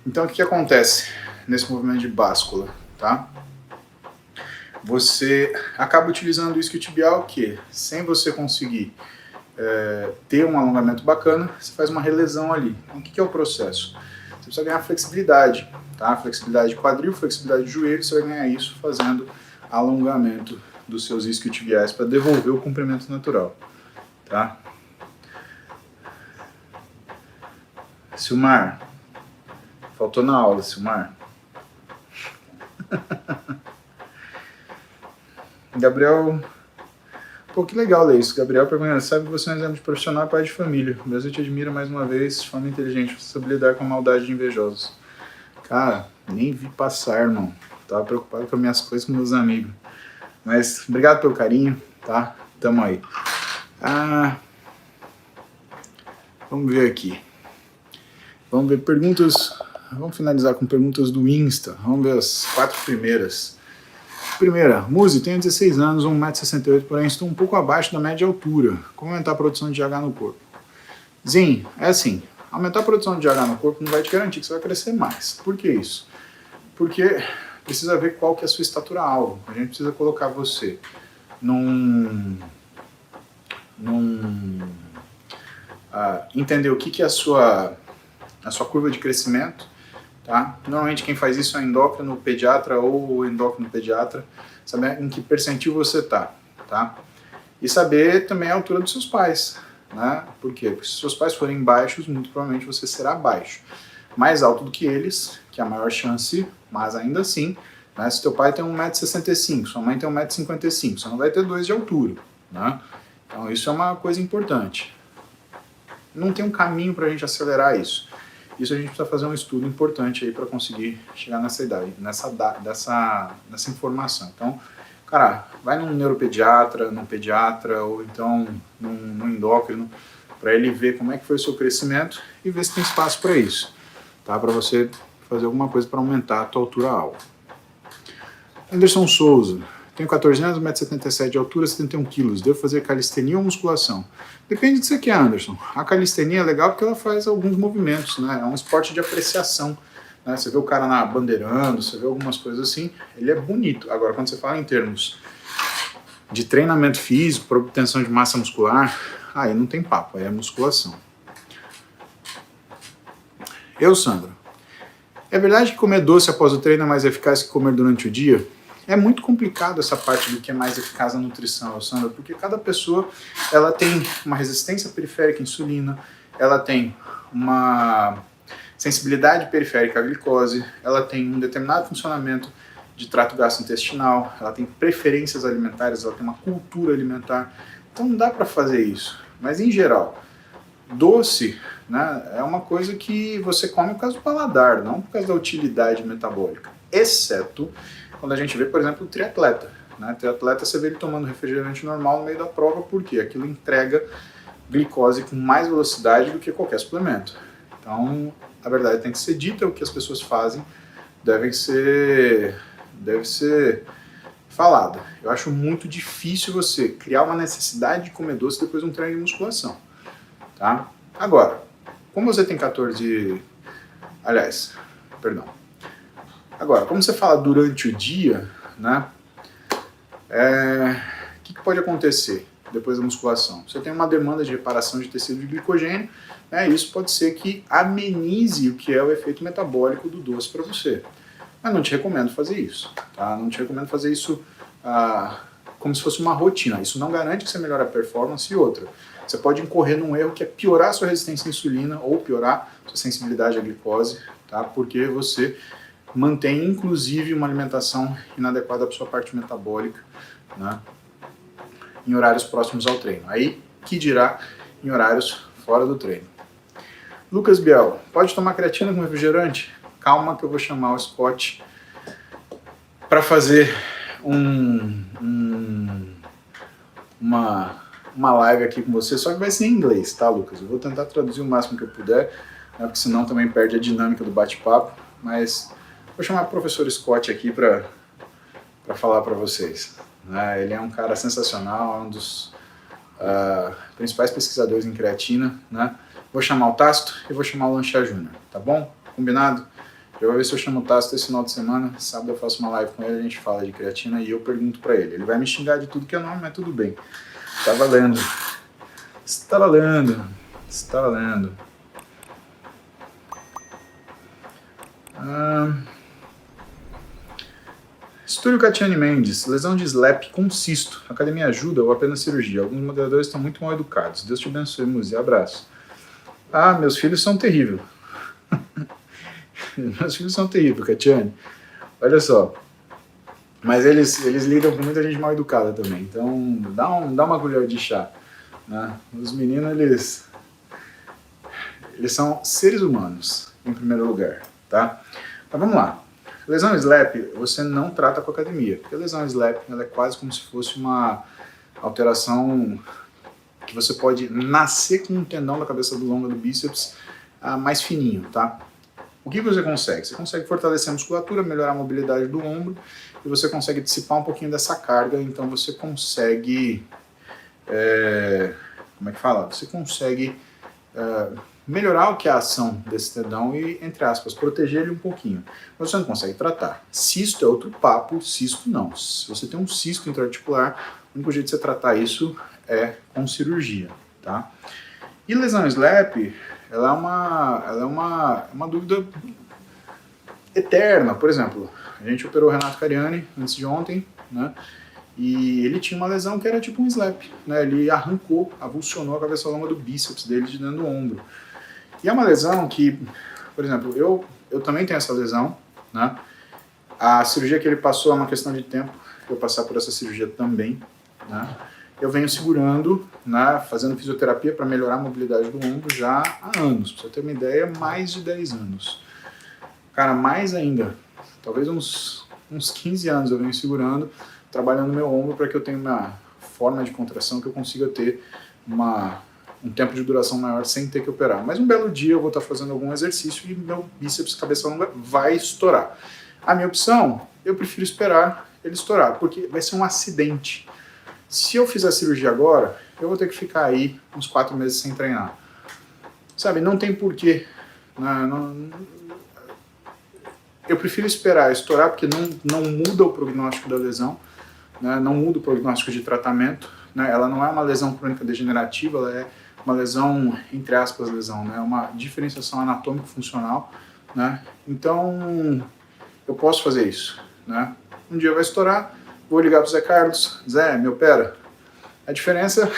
Então o que acontece nesse movimento de báscula, tá? Você acaba utilizando o isquiotibial que, sem você conseguir ter um alongamento bacana, você faz uma relesão ali. Então o que é o processo? Você precisa ganhar flexibilidade, tá? Flexibilidade de quadril, flexibilidade de joelho, você vai ganhar isso fazendo alongamento dos seus isquiotibiais para devolver o comprimento natural, tá? Silmar, faltou na aula, Silmar. Gabriel, pô, que legal ler isso. Gabriel pergunta, sabe que você é um exemplo de profissional e pai de família. O Brasil te admira mais uma vez, de forma inteligente, você sabe lidar com a maldade de invejosos. Cara, nem vi passar, irmão. Tava preocupado com as minhas coisas com meus amigos. Mas obrigado pelo carinho, tá? Tamo aí. Vamos ver aqui. Vamos ver perguntas. Vamos finalizar com perguntas do Insta. Vamos ver as 4 primeiras. Primeira, Muzi, tenho 16 anos, 1,68 m, porém estou um pouco abaixo da média altura. Como aumentar a produção de GH no corpo? Zin, é assim, aumentar a produção de GH no corpo não vai te garantir que você vai crescer mais. Por que isso? Porque precisa ver qual que é a sua estatura-alvo. A gente precisa colocar você entender o que é a sua curva de crescimento. Tá? Normalmente quem faz isso é endócrino pediatra ou endócrino pediatra, saber em que percentil você tá? E saber também a altura dos seus pais, né? Por quê? Porque se seus pais forem baixos, muito provavelmente você será baixo. Mais alto do que eles, que é a maior chance, mas ainda assim, né? Se teu pai tem 1,65 m, sua mãe tem 1,55 m, você não vai ter 2 de altura, né? Então isso é uma coisa importante. Não tem um caminho para a gente acelerar isso. Isso a gente precisa fazer um estudo importante aí para conseguir chegar nessa idade, nessa informação. Então, cara, vai num neuropediatra, num pediatra ou então num endócrino para ele ver como é que foi o seu crescimento e ver se tem espaço para isso, tá? Para você fazer alguma coisa para aumentar a tua altura-alvo. Anderson Souza. Tenho 14 anos, 1,77 m de altura, 71 kg. Devo fazer calistenia ou musculação? Depende do que você quer, Anderson. A calistenia é legal porque ela faz alguns movimentos, né? É um esporte de apreciação. Né? Você vê o cara bandeirando, você vê algumas coisas assim, ele é bonito. Agora, quando você fala em termos de treinamento físico, para obtenção de massa muscular, aí não tem papo, aí é musculação. Sandro. É verdade que comer doce após o treino é mais eficaz que comer durante o dia? É muito complicado essa parte do que é mais eficaz na nutrição, Sandra, porque cada pessoa ela tem uma resistência periférica à insulina, ela tem uma sensibilidade periférica à glicose, ela tem um determinado funcionamento de trato gastrointestinal, ela tem preferências alimentares, ela tem uma cultura alimentar. Então não dá para fazer isso. Mas em geral, doce, né, é uma coisa que você come por causa do paladar, não por causa da utilidade metabólica, exceto quando a gente vê, por exemplo, o triatleta. Né? O triatleta, você vê ele tomando refrigerante normal no meio da prova, porque aquilo entrega glicose com mais velocidade do que qualquer suplemento. Então, a verdade tem que ser dita, o que as pessoas fazem deve ser falada. Eu acho muito difícil você criar uma necessidade de comer doce depois de um treino de musculação. Tá? Agora, como você tem 14... Aliás, perdão. Agora, como você fala durante o dia, né? O que pode acontecer depois da musculação? Você tem uma demanda de reparação de tecido de glicogênio, né? Isso pode ser que amenize o que é o efeito metabólico do doce para você. Mas não te recomendo fazer isso, tá? Não te recomendo fazer isso como se fosse uma rotina. Isso não garante que você melhore a performance. E outra, você pode incorrer num erro que é piorar a sua resistência à insulina ou piorar a sua sensibilidade à glicose, tá? Porque você mantém, inclusive, uma alimentação inadequada para sua parte metabólica, né, em horários próximos ao treino. Aí, que dirá em horários fora do treino. Lucas Biel, pode tomar creatina com refrigerante? Calma que eu vou chamar o Scott para fazer uma live aqui com você, só que vai ser em inglês, tá, Lucas? Eu vou tentar traduzir o máximo que eu puder, né, porque senão também perde a dinâmica do bate-papo, mas vou chamar o professor Scott aqui para falar para vocês. Né? Ele é um cara sensacional, é um dos principais pesquisadores em creatina. Né? Vou chamar o Tácito e vou chamar o Lancha Júnior, tá bom? Combinado? Eu vou ver se eu chamo o Tácito esse final de semana. Sábado eu faço uma live com ele, a gente fala de creatina e eu pergunto para ele. Ele vai me xingar de tudo que é nome, mas tudo bem. Tá valendo. Está valendo. Está valendo. Estúdio Catiane Mendes, lesão de SLAP com cisto. Academia ajuda ou apenas cirurgia? Alguns moderadores estão muito mal educados. Deus te abençoe, Muzi. Abraço. Ah, meus filhos são terríveis. Meus filhos são terríveis, Catiane. Olha só. Mas eles lidam com muita gente mal educada também. Então, dá uma colher de chá. Né? Os meninos, eles são seres humanos, em primeiro lugar. Tá? Mas vamos lá. Lesão SLAP, você não trata com academia. Porque a lesão SLAP ela é quase como se fosse uma alteração que você pode nascer com um tendão da cabeça do longa do bíceps mais fininho, tá? O que você consegue? Você consegue fortalecer a musculatura, melhorar a mobilidade do ombro e você consegue dissipar um pouquinho dessa carga, então você consegue... como é que fala? Você consegue melhorar o que é a ação desse tendão e, entre aspas, proteger ele um pouquinho. Mas você não consegue tratar. Cisto é outro papo, cisto não. Se você tem um cisto intraarticular, o único jeito de você tratar isso é com cirurgia, tá? E lesão SLAP, ela é uma dúvida eterna. Por exemplo, a gente operou o Renato Cariani antes de ontem, né? E ele tinha uma lesão que era tipo um SLAP, né? Ele arrancou, avulsionou a cabeça longa do bíceps dele de dentro do ombro. E é uma lesão que, por exemplo, eu também tenho essa lesão, né? A cirurgia que ele passou é uma questão de tempo, eu passar por essa cirurgia também, né? Eu venho segurando, né, fazendo fisioterapia para melhorar a mobilidade do ombro já há anos. Pra você ter uma ideia, mais de 10 anos. Cara, mais ainda, talvez uns 15 anos eu venho segurando, trabalhando meu ombro para que eu tenha uma forma de contração que eu consiga ter um tempo de duração maior sem ter que operar. Mas um belo dia eu vou estar fazendo algum exercício e meu bíceps cabeça longa vai estourar. A minha opção, eu prefiro esperar ele estourar, porque vai ser um acidente. Se eu fizer a cirurgia agora, eu vou ter que ficar aí uns 4 meses sem treinar. Sabe, não tem porquê. Eu prefiro esperar estourar, porque não muda o prognóstico da lesão, né, não muda o prognóstico de tratamento. Né, ela não é uma lesão crônica degenerativa, ela é uma lesão, entre aspas, lesão, né, uma diferenciação anatômico-funcional. Né, então, eu posso fazer isso. Né, um dia vai estourar, vou ligar para o Zé Carlos, Zé, me opera. A diferença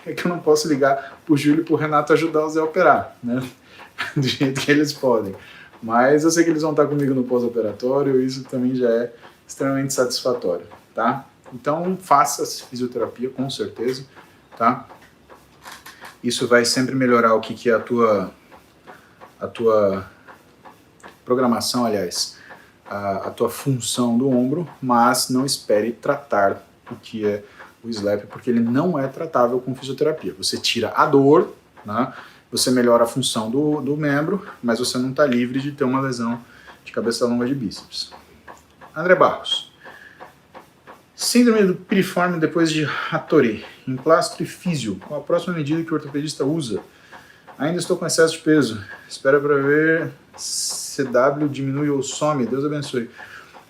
é que eu não posso ligar para o Júlio e para o Renato ajudar o Zé a operar, né? Do jeito que eles podem. Mas eu sei que eles vão estar comigo no pós-operatório e isso também já é extremamente satisfatório, tá? Então faça fisioterapia, com certeza, tá? Isso vai sempre melhorar o que é a tua programação, aliás, a tua função do ombro, mas não espere tratar o que é o SLAP, porque ele não é tratável com fisioterapia. Você tira a dor, né? Você melhora a função do membro, mas você não está livre de ter uma lesão de cabeça longa de bíceps. André Barros. Síndrome do piriforme depois de Hattori, emplastro e físio. Qual a próxima medida que o ortopedista usa? Ainda estou com excesso de peso. Espera para ver CW diminui ou some. Deus abençoe.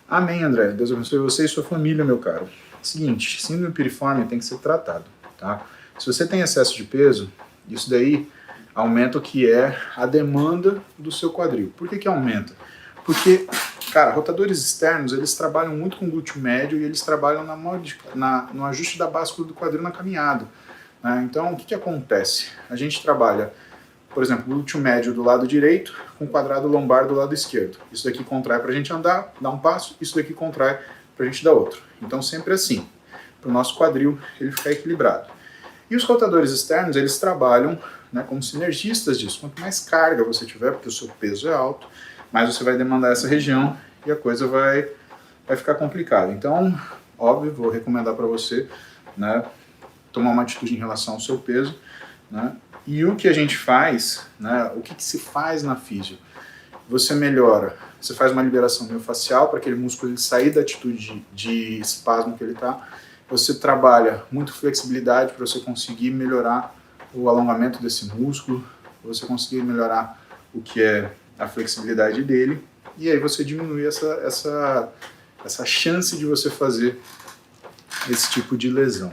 Amém, André. Deus abençoe você e sua família, meu caro. Seguinte, síndrome piriforme tem que ser tratado, tá? Se você tem excesso de peso, isso daí aumenta o que é a demanda do seu quadril. Por que aumenta? Porque, cara, rotadores externos, eles trabalham muito com glúteo médio e eles trabalham no ajuste da báscula do quadril na caminhada. Né? Então, o que acontece? A gente trabalha, por exemplo, glúteo médio do lado direito com quadrado lombar do lado esquerdo. Isso daqui contrai para a gente andar, dar um passo, isso daqui contrai para a gente dar outro. Então, sempre assim, para o nosso quadril ele ficar equilibrado. E os rotadores externos, eles trabalham, né, como sinergistas disso. Quanto mais carga você tiver, porque o seu peso é alto, mais você vai demandar essa região e a coisa vai ficar complicada. Então, óbvio, vou recomendar para você, né, tomar uma atitude em relação ao seu peso. Né, e o que a gente faz, né, o que se faz na físio? Você melhora, você faz uma liberação miofascial para aquele músculo ele sair da atitude de espasmo que ele está. Você trabalha muito flexibilidade para você conseguir melhorar o alongamento desse músculo, você conseguir melhorar o que é a flexibilidade dele, e aí você diminui essa chance de você fazer esse tipo de lesão.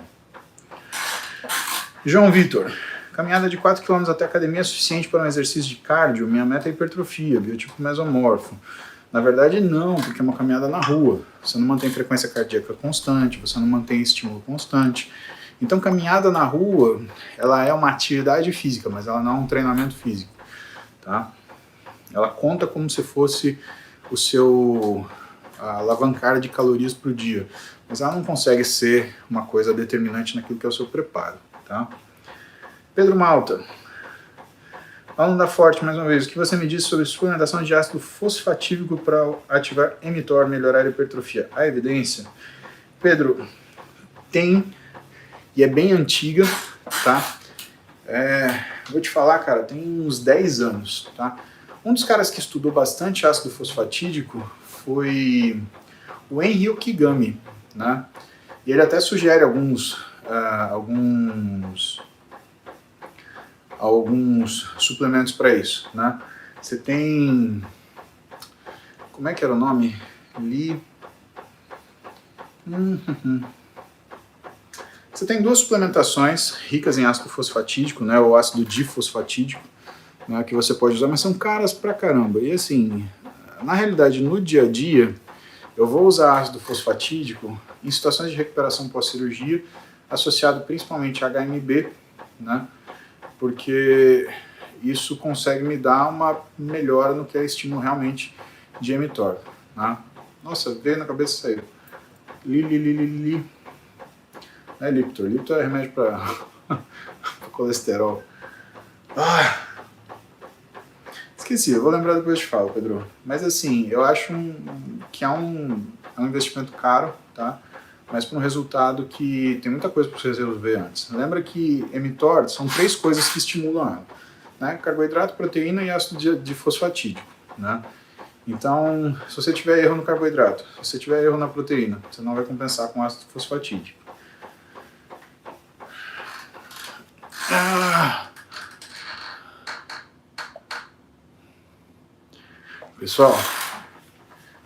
João Vitor, caminhada de 4 km até a academia é suficiente para um exercício de cardio? Minha meta é hipertrofia, biotipo mesomorfo. Na verdade, não, porque é uma caminhada na rua. Você não mantém frequência cardíaca constante, você não mantém estímulo constante. Então, caminhada na rua, ela é uma atividade física, mas ela não é um treinamento físico, tá? Ela conta como se fosse o seu alavancar de calorias por dia, mas ela não consegue ser uma coisa determinante naquilo que é o seu preparo, tá? Pedro Malta, falando da Forte mais uma vez, o que você me disse sobre suplementação de ácido fosfatídico para ativar mTOR, melhorar a hipertrofia? Há evidência? Pedro, tem, e é bem antiga, tá? Vou te falar, cara, tem uns 10 anos, tá? Um dos caras que estudou bastante ácido fosfatídico foi o Henry Okigami, né? E ele até sugere alguns suplementos para isso, né? Você tem, como é que era o nome? Você tem duas suplementações ricas em ácido fosfatídico, né? O ácido difosfatídico, né? Que você pode usar, mas são caras pra caramba. E assim, na realidade, no dia a dia, eu vou usar ácido fosfatídico em situações de recuperação pós-cirurgia, associado principalmente a HMB, né? Porque isso consegue me dar uma melhora no que é estímulo realmente de mTOR, né? Nossa, veio na cabeça e saiu. Não é Liptor. Liptor é remédio para colesterol. Esqueci, eu vou lembrar depois de falo, Pedro. Mas assim, eu acho que é um investimento caro, tá? Mas para um resultado que tem muita coisa para você resolver antes. Lembra que mTOR são 3 coisas que estimulam ela, né? Carboidrato, proteína e ácido difosfatídico, né? Então, se você tiver erro no carboidrato, se você tiver erro na proteína, você não vai compensar com ácido fosfatídico. Pessoal,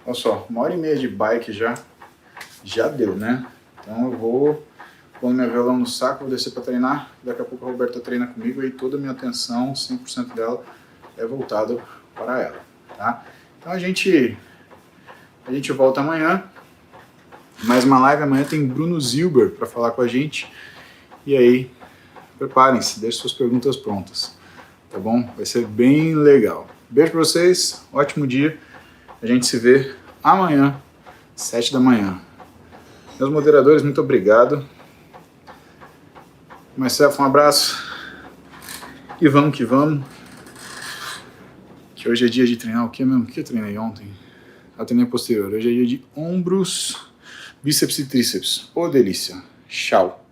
olha só, 1h30 de bike já deu, né? Então eu vou pôr meu violão no saco, vou descer para treinar. Daqui a pouco a Roberta treina comigo e toda a minha atenção, 100% dela, é voltada para ela, tá? Então a gente volta amanhã. Mais uma live, amanhã tem Bruno Zilber para falar com a gente. E aí, preparem-se, deixem suas perguntas prontas, tá bom? Vai ser bem legal. Beijo pra vocês, ótimo dia. A gente se vê amanhã, 7 da manhã. Meus moderadores, muito obrigado. Marcelo, um abraço. E vamos que vamos. Que hoje é dia de treinar o que mesmo? O que eu treinei ontem? Eu treinei posterior. Hoje é dia de ombros, bíceps e tríceps. Ô, delícia. Tchau.